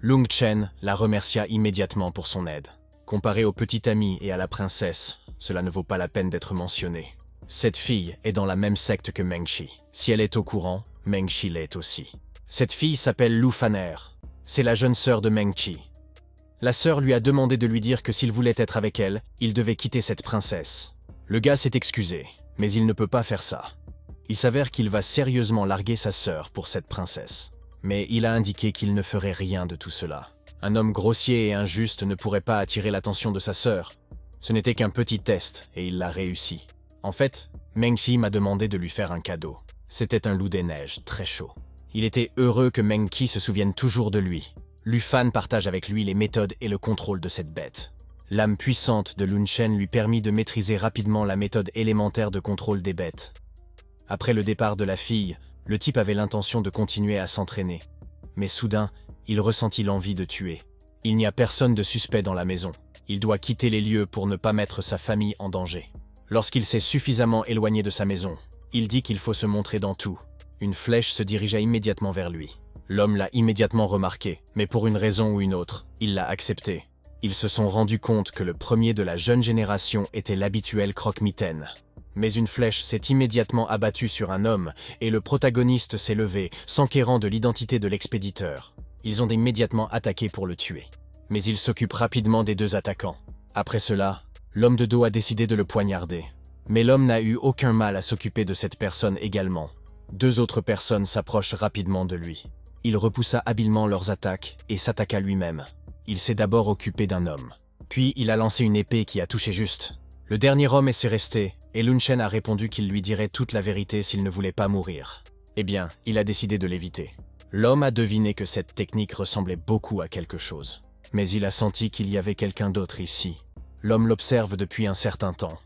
A: Long Chen la remercia immédiatement pour son aide. Comparé au petit ami et à la princesse, cela ne vaut pas la peine d'être mentionné. Cette fille est dans la même secte que Meng Shi. Si elle est au courant, Meng Shi l'est aussi. Cette fille s'appelle Lu Faner. C'est la jeune sœur de Meng Shi. La sœur lui a demandé de lui dire que s'il voulait être avec elle, il devait quitter cette princesse. Le gars s'est excusé, mais il ne peut pas faire ça. Il s'avère qu'il va sérieusement larguer sa sœur pour cette princesse. Mais il a indiqué qu'il ne ferait rien de tout cela. Un homme grossier et injuste ne pourrait pas attirer l'attention de sa sœur. Ce n'était qu'un petit test, et il l'a réussi. En fait, Meng Shi m'a demandé de lui faire un cadeau. C'était un loup des neiges, très chaud. Il était heureux que Meng Qi se souvienne toujours de lui. Lu Fan partage avec lui les méthodes et le contrôle de cette bête. L'âme puissante de Long Chen lui permit de maîtriser rapidement la méthode élémentaire de contrôle des bêtes. Après le départ de la fille, le type avait l'intention de continuer à s'entraîner. Mais soudain, il ressentit l'envie de tuer. Il n'y a personne de suspect dans la maison. Il doit quitter les lieux pour ne pas mettre sa famille en danger. Lorsqu'il s'est suffisamment éloigné de sa maison, il dit qu'il faut se montrer dans tout. Une flèche se dirigea immédiatement vers lui. L'homme l'a immédiatement remarqué, mais pour une raison ou une autre, il l'a accepté. Ils se sont rendus compte que le premier de la jeune génération était l'habituel croque-mitaine. Mais une flèche s'est immédiatement abattue sur un homme, et le protagoniste s'est levé, s'enquérant de l'identité de l'expéditeur. Ils ont immédiatement attaqué pour le tuer. Mais il s'occupe rapidement des 2 attaquants. Après cela, l'homme de dos a décidé de le poignarder. Mais l'homme n'a eu aucun mal à s'occuper de cette personne également. 2 autres personnes s'approchent rapidement de lui. Il repoussa habilement leurs attaques et s'attaqua lui-même. Il s'est d'abord occupé d'un homme. Puis il a lancé une épée qui a touché juste. Le dernier homme s'est resté, et Long Chen a répondu qu'il lui dirait toute la vérité s'il ne voulait pas mourir. Eh bien, il a décidé de l'éviter. L'homme a deviné que cette technique ressemblait beaucoup à quelque chose. Mais il a senti qu'il y avait quelqu'un d'autre ici. L'homme l'observe depuis un certain temps.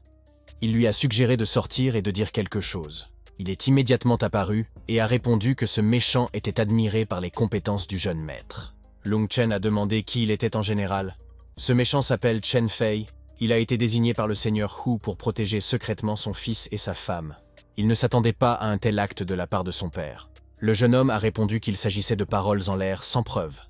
A: Il lui a suggéré de sortir et de dire quelque chose. Il est immédiatement apparu et a répondu que ce méchant était admiré par les compétences du jeune maître. Long Chen a demandé qui il était en général. Ce méchant s'appelle Chen Fei, Il a été désigné par le seigneur Hu pour protéger secrètement son fils et sa femme. Il ne s'attendait pas à un tel acte de la part de son père. Le jeune homme a répondu qu'il s'agissait de paroles en l'air sans preuve.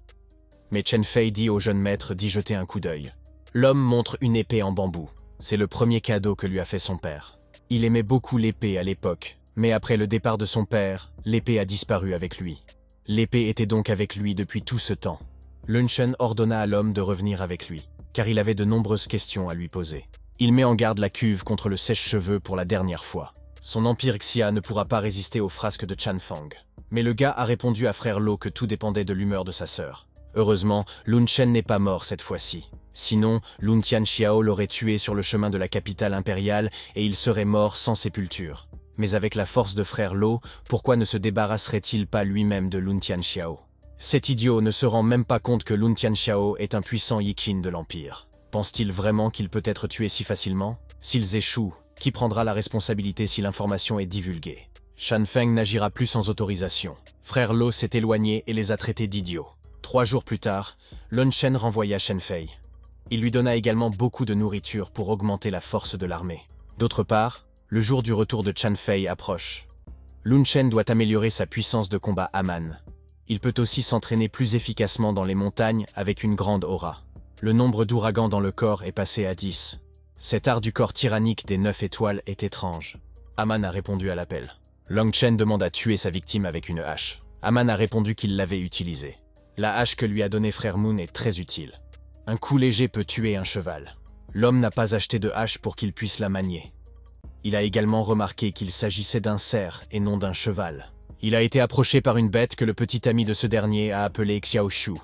A: Mais Chen Fei dit au jeune maître d'y jeter un coup d'œil. L'homme montre une épée en bambou. C'est le premier cadeau que lui a fait son père. Il aimait beaucoup l'épée à l'époque, mais après le départ de son père, l'épée a disparu avec lui. L'épée était donc avec lui depuis tout ce temps. Lun Shen ordonna à l'homme de revenir avec lui, car il avait de nombreuses questions à lui poser. Il met en garde la cuve contre le sèche-cheveux pour la dernière fois. Son empire Xia ne pourra pas résister aux frasques de Chan Fang. Mais le gars a répondu à frère Lo que tout dépendait de l'humeur de sa sœur. Heureusement, Lun Shen n'est pas mort cette fois-ci. Sinon, Lun Tianxiao l'aurait tué sur le chemin de la capitale impériale et il serait mort sans sépulture. Mais avec la force de frère Lo, pourquoi ne se débarrasserait-il pas lui-même de Lun Tianxiao? Cet idiot ne se rend même pas compte que Lun Tianxiao est un puissant Yiqin de l'Empire. Pense-t-il vraiment qu'il peut être tué si facilement? S'ils échouent, qui prendra la responsabilité si l'information est divulguée? Shan Feng n'agira plus sans autorisation. Frère Lo s'est éloigné et les a traités d'idiots. 3 jours plus tard, Lun Shen renvoya Chen Fei. Il lui donna également beaucoup de nourriture pour augmenter la force de l'armée. D'autre part, le jour du retour de Chen Fei approche. Lun Shen doit améliorer sa puissance de combat à Man. Il peut aussi s'entraîner plus efficacement dans les montagnes avec une grande aura. Le nombre d'ouragans dans le corps est passé à 10. Cet art du corps tyrannique des 9 étoiles est étrange. Aman a répondu à l'appel. Long Chen demande à tuer sa victime avec une hache. Aman a répondu qu'il l'avait utilisée. La hache que lui a donnée frère Moon est très utile. Un coup léger peut tuer un cheval. L'homme n'a pas acheté de hache pour qu'il puisse la manier. Il a également remarqué qu'il s'agissait d'un cerf et non d'un cheval. Il a été approché par une bête que le petit ami de ce dernier a appelée Xiaoshu.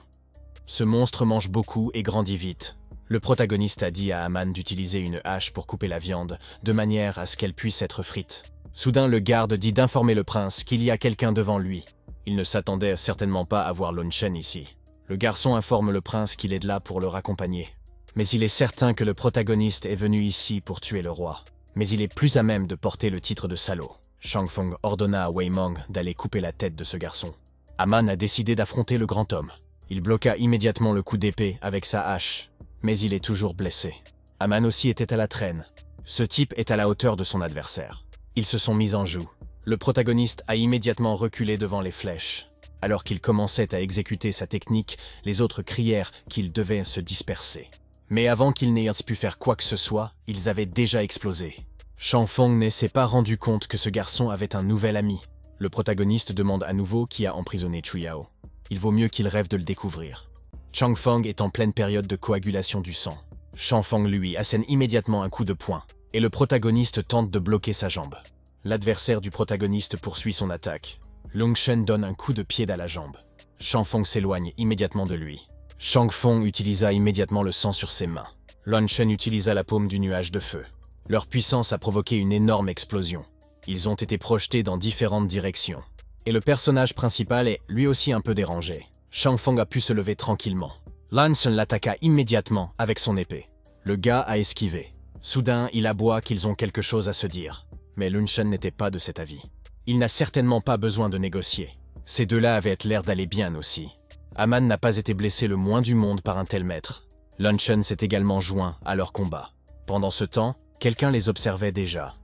A: Ce monstre mange beaucoup et grandit vite. Le protagoniste a dit à Aman d'utiliser une hache pour couper la viande, de manière à ce qu'elle puisse être frite. Soudain, le garde dit d'informer le prince qu'il y a quelqu'un devant lui. Il ne s'attendait certainement pas à voir Lun Shen ici. Le garçon informe le prince qu'il est là pour le raccompagner. Mais il est certain que le protagoniste est venu ici pour tuer le roi. Mais il est plus à même de porter le titre de salaud. Shang Feng ordonna à Wei Meng d'aller couper la tête de ce garçon. Aman a décidé d'affronter le grand homme. Il bloqua immédiatement le coup d'épée avec sa hache, mais il est toujours blessé. Aman aussi était à la traîne. Ce type est à la hauteur de son adversaire. Ils se sont mis en joue. Le protagoniste a immédiatement reculé devant les flèches. Alors qu'il commençait à exécuter sa technique, les autres crièrent qu'ils devaient se disperser. Mais avant qu'ils n'aient pu faire quoi que ce soit, ils avaient déjà explosé. Shang Feng ne s'est pas rendu compte que ce garçon avait un nouvel ami. Le protagoniste demande à nouveau qui a emprisonné Chu Yao. Il vaut mieux qu'il rêve de le découvrir. Chang Feng est en pleine période de coagulation du sang. Shang Feng lui assène immédiatement un coup de poing, et le protagoniste tente de bloquer sa jambe. L'adversaire du protagoniste poursuit son attaque. Long Shen donne un coup de pied à la jambe. Shang Feng s'éloigne immédiatement de lui. Shang Feng utilisa immédiatement le sang sur ses mains. Lun Shen utilisa la paume du nuage de feu. Leur puissance a provoqué une énorme explosion. Ils ont été projetés dans différentes directions. Et le personnage principal est lui aussi un peu dérangé. Shang Feng a pu se lever tranquillement. Lun Shen l'attaqua immédiatement avec son épée. Le gars a esquivé. Soudain, il aboie qu'ils ont quelque chose à se dire. Mais Lun Shen n'était pas de cet avis. Il n'a certainement pas besoin de négocier. Ces deux-là avaient l'air d'aller bien aussi. Aman n'a pas été blessé le moins du monde par un tel maître. Lun Shen s'est également joint à leur combat. Pendant ce temps, quelqu'un les observait déjà.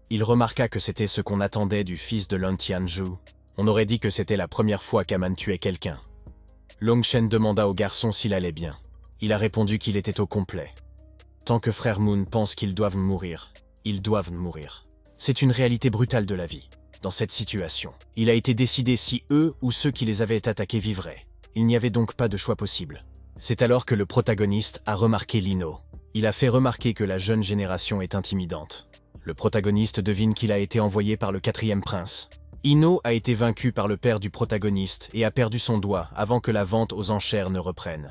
A: Il remarqua que c'était ce qu'on attendait du fils de Lun Tianzhu. On aurait dit que c'était la première fois qu'Aman tuait quelqu'un. Long Shen demanda au garçon s'il allait bien. Il a répondu qu'il était au complet. Tant que frère Moon pense qu'ils doivent mourir, ils doivent mourir. C'est une réalité brutale de la vie. Dans cette situation, il a été décidé si eux ou ceux qui les avaient attaqués vivraient. Il n'y avait donc pas de choix possible. C'est alors que le protagoniste a remarqué Lino. Il a fait remarquer que la jeune génération est intimidante. Le protagoniste devine qu'il a été envoyé par le 4e prince. Ino a été vaincu par le père du protagoniste et a perdu son doigt avant que la vente aux enchères ne reprenne.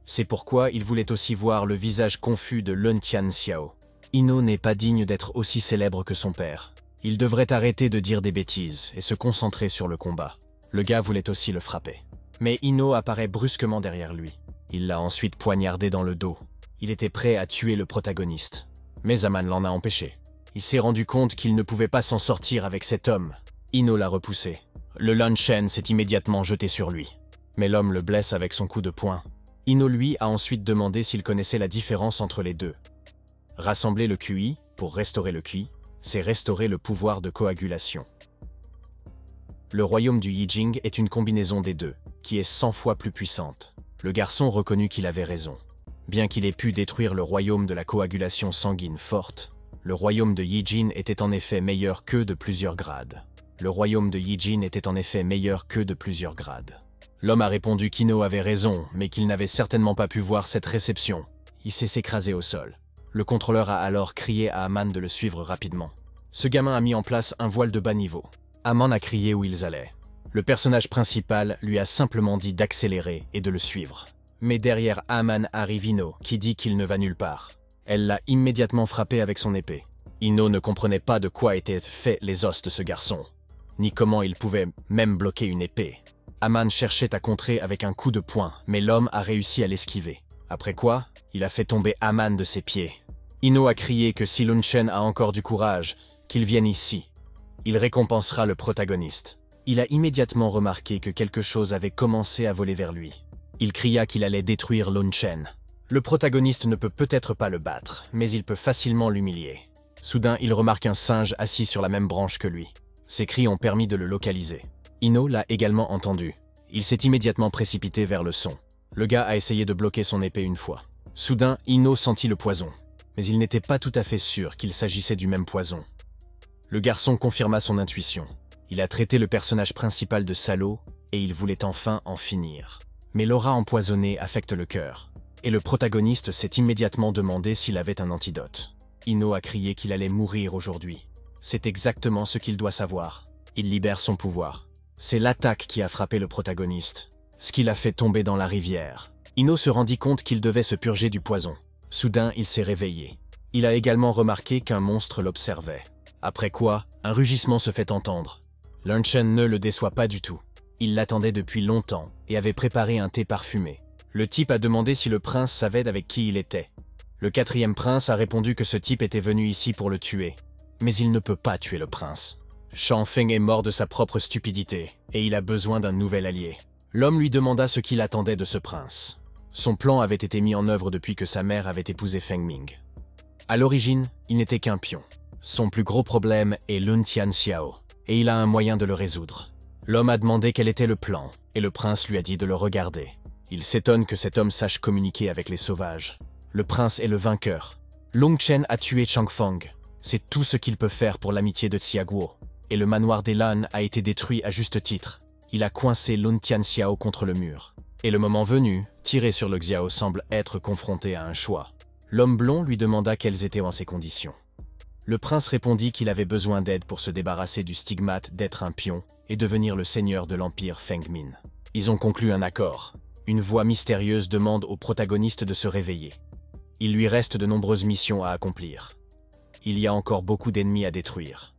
A: C'est pourquoi il voulait aussi voir le visage confus de Lun Tianxiao. Ino n'est pas digne d'être aussi célèbre que son père. Il devrait arrêter de dire des bêtises et se concentrer sur le combat. Le gars voulait aussi le frapper. Mais Ino apparaît brusquement derrière lui. Il l'a ensuite poignardé dans le dos. Il était prêt à tuer le protagoniste. Mais Aman l'en a empêché. Il s'est rendu compte qu'il ne pouvait pas s'en sortir avec cet homme. Ino l'a repoussé. Le Lun Shen s'est immédiatement jeté sur lui. Mais l'homme le blesse avec son coup de poing. Ino lui a ensuite demandé s'il connaissait la différence entre les deux. Rassembler le QI, pour restaurer le QI, c'est restaurer le pouvoir de coagulation. Le royaume du Yijing est une combinaison des deux, qui est 100 fois plus puissante. Le garçon reconnut qu'il avait raison. Bien qu'il ait pu détruire le royaume de la coagulation sanguine forte, le royaume de Yijin était en effet meilleur qu'eux de plusieurs grades. Le royaume de Yijin était en effet meilleur qu'eux de plusieurs grades. L'homme a répondu qu'Ino avait raison, mais qu'il n'avait certainement pas pu voir cette réception. Il s'est écrasé au sol. Le contrôleur a alors crié à Aman de le suivre rapidement. Ce gamin a mis en place un voile de bas niveau. Aman a crié où ils allaient. Le personnage principal lui a simplement dit d'accélérer et de le suivre. Mais derrière Aman arrive Ino, qui dit qu'il ne va nulle part. Elle l'a immédiatement frappé avec son épée. Ino ne comprenait pas de quoi étaient faits les os de ce garçon, ni comment il pouvait même bloquer une épée. Aman cherchait à contrer avec un coup de poing, mais l'homme a réussi à l'esquiver. Après quoi, il a fait tomber Aman de ses pieds. Ino a crié que si Lun Chen a encore du courage, qu'il vienne ici. Il récompensera le protagoniste. Il a immédiatement remarqué que quelque chose avait commencé à voler vers lui. Il cria qu'il allait détruire Lun Chen. Le protagoniste ne peut peut-être pas le battre, mais il peut facilement l'humilier. Soudain, il remarque un singe assis sur la même branche que lui. Ses cris ont permis de le localiser. Ino l'a également entendu. Il s'est immédiatement précipité vers le son. Le gars a essayé de bloquer son épée une fois. Soudain, Ino sentit le poison. Mais il n'était pas tout à fait sûr qu'il s'agissait du même poison. Le garçon confirma son intuition. Il a traité le personnage principal de salaud et il voulait enfin en finir. Mais l'aura empoisonnée affecte le cœur. Et le protagoniste s'est immédiatement demandé s'il avait un antidote. Ino a crié qu'il allait mourir aujourd'hui. C'est exactement ce qu'il doit savoir. Il libère son pouvoir. C'est l'attaque qui a frappé le protagoniste, ce qui l'a fait tomber dans la rivière. Ino se rendit compte qu'il devait se purger du poison. Soudain, il s'est réveillé. Il a également remarqué qu'un monstre l'observait. Après quoi, un rugissement se fait entendre. Lun Chen ne le déçoit pas du tout. Il l'attendait depuis longtemps et avait préparé un thé parfumé. Le type a demandé si le prince savait avec qui il était. Le 4e prince a répondu que ce type était venu ici pour le tuer. Mais il ne peut pas tuer le prince. Shang Feng est mort de sa propre stupidité, et il a besoin d'un nouvel allié. L'homme lui demanda ce qu'il attendait de ce prince. Son plan avait été mis en œuvre depuis que sa mère avait épousé Feng Ming. À l'origine, il n'était qu'un pion. Son plus gros problème est Lun Tianxiao, et il a un moyen de le résoudre. L'homme a demandé quel était le plan, et le prince lui a dit de le regarder. Il s'étonne que cet homme sache communiquer avec les sauvages. Le prince est le vainqueur. Long Chen a tué Chang Feng. C'est tout ce qu'il peut faire pour l'amitié de Xiaguo. Et le manoir des Lan a été détruit à juste titre. Il a coincé Lun Tianxiao contre le mur. Et le moment venu, tirer sur le Xiao semble être confronté à un choix. L'homme blond lui demanda quelles étaient ses conditions. Le prince répondit qu'il avait besoin d'aide pour se débarrasser du stigmate d'être un pion et devenir le seigneur de l'empire Feng Min. Ils ont conclu un accord. Une voix mystérieuse demande au protagoniste de se réveiller. Il lui reste de nombreuses missions à accomplir. Il y a encore beaucoup d'ennemis à détruire.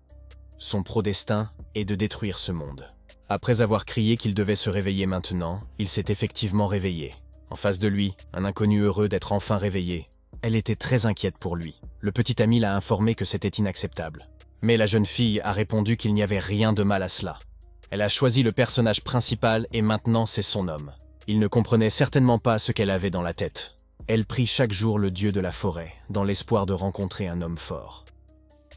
A: Son pro-destin est de détruire ce monde. Après avoir crié qu'il devait se réveiller maintenant, il s'est effectivement réveillé. En face de lui, un inconnu heureux d'être enfin réveillé. Elle était très inquiète pour lui. Le petit ami l'a informé que c'était inacceptable. Mais la jeune fille a répondu qu'il n'y avait rien de mal à cela. Elle a choisi le personnage principal et maintenant c'est son homme. Il ne comprenait certainement pas ce qu'elle avait dans la tête. Elle prie chaque jour le dieu de la forêt, dans l'espoir de rencontrer un homme fort.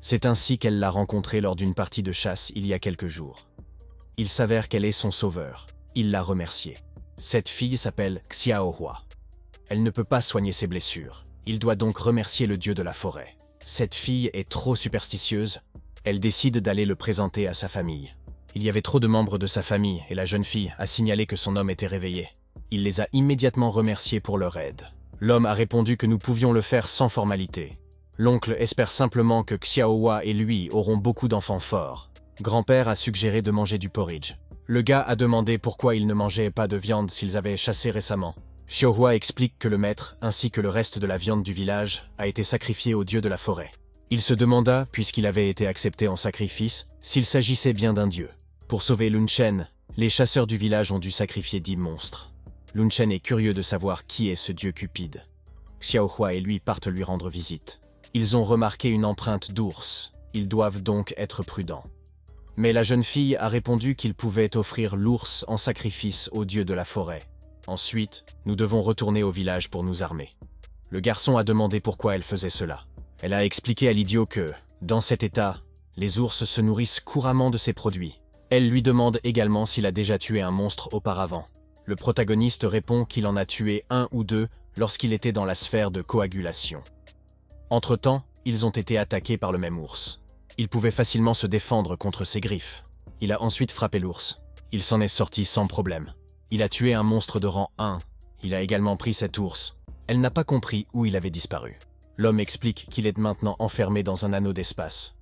A: C'est ainsi qu'elle l'a rencontré lors d'une partie de chasse il y a quelques jours. Il s'avère qu'elle est son sauveur. Il l'a remercié. Cette fille s'appelle Xiaohua. Elle ne peut pas soigner ses blessures. Il doit donc remercier le dieu de la forêt. Cette fille est trop superstitieuse. Elle décide d'aller le présenter à sa famille. Il y avait trop de membres de sa famille et la jeune fille a signalé que son homme était réveillé. Il les a immédiatement remerciés pour leur aide. L'homme a répondu que nous pouvions le faire sans formalité. L'oncle espère simplement que Xiaohua et lui auront beaucoup d'enfants forts. Grand-père a suggéré de manger du porridge. Le gars a demandé pourquoi ils ne mangeaient pas de viande s'ils avaient chassé récemment. Xiaohua explique que le maître, ainsi que le reste de la viande du village, a été sacrifié au dieu de la forêt. Il se demanda, puisqu'il avait été accepté en sacrifice, s'il s'agissait bien d'un dieu. Pour sauver Lun Chen, les chasseurs du village ont dû sacrifier 10 monstres. Lun Chen est curieux de savoir qui est ce dieu cupide. Xiaohua et lui partent lui rendre visite. Ils ont remarqué une empreinte d'ours. Ils doivent donc être prudents. Mais la jeune fille a répondu qu'il pouvait offrir l'ours en sacrifice au dieu de la forêt. Ensuite, nous devons retourner au village pour nous armer. Le garçon a demandé pourquoi elle faisait cela. Elle a expliqué à l'idiot que, dans cet état, les ours se nourrissent couramment de ces produits. Elle lui demande également s'il a déjà tué un monstre auparavant. Le protagoniste répond qu'il en a tué 1 ou 2 lorsqu'il était dans la sphère de coagulation. Entre-temps, ils ont été attaqués par le même ours. Il pouvait facilement se défendre contre ses griffes. Il a ensuite frappé l'ours. Il s'en est sorti sans problème. Il a tué un monstre de rang 1. Il a également pris cet ours. Elle n'a pas compris où il avait disparu. L'homme explique qu'il est maintenant enfermé dans un anneau d'espace.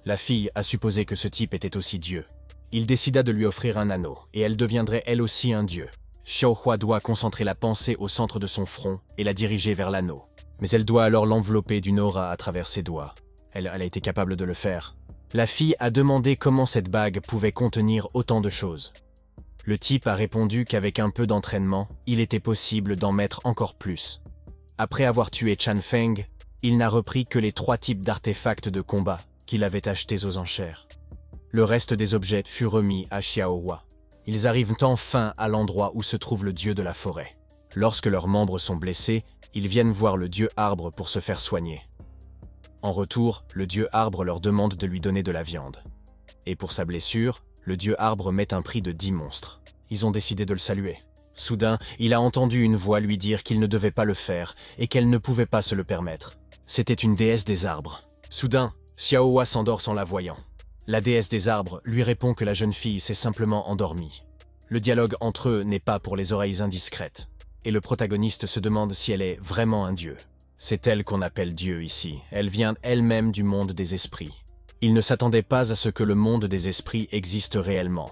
A: La fille a supposé que ce type était aussi Dieu. Il décida de lui offrir un anneau, et elle deviendrait elle aussi un dieu. Xiaohua doit concentrer la pensée au centre de son front et la diriger vers l'anneau. Mais elle doit alors l'envelopper d'une aura à travers ses doigts. Elle a été capable de le faire. La fille a demandé comment cette bague pouvait contenir autant de choses. Le type a répondu qu'avec un peu d'entraînement, il était possible d'en mettre encore plus. Après avoir tué Chan Feng, il n'a repris que les 3 types d'artefacts de combat qu'il avait achetés aux enchères. Le reste des objets fut remis à Xiaohua. Ils arrivent enfin à l'endroit où se trouve le dieu de la forêt. Lorsque leurs membres sont blessés, ils viennent voir le dieu arbre pour se faire soigner. En retour, le dieu arbre leur demande de lui donner de la viande. Et pour sa blessure, le dieu arbre met un prix de 10 monstres. Ils ont décidé de le saluer. Soudain, il a entendu une voix lui dire qu'il ne devait pas le faire et qu'elle ne pouvait pas se le permettre. C'était une déesse des arbres. Soudain, Xiaohua s'endort sans la voyant. La déesse des arbres lui répond que la jeune fille s'est simplement endormie. Le dialogue entre eux n'est pas pour les oreilles indiscrètes, et le protagoniste se demande si elle est vraiment un dieu. C'est elle qu'on appelle Dieu ici, elle vient elle-même du monde des esprits. Il ne s'attendait pas à ce que le monde des esprits existe réellement.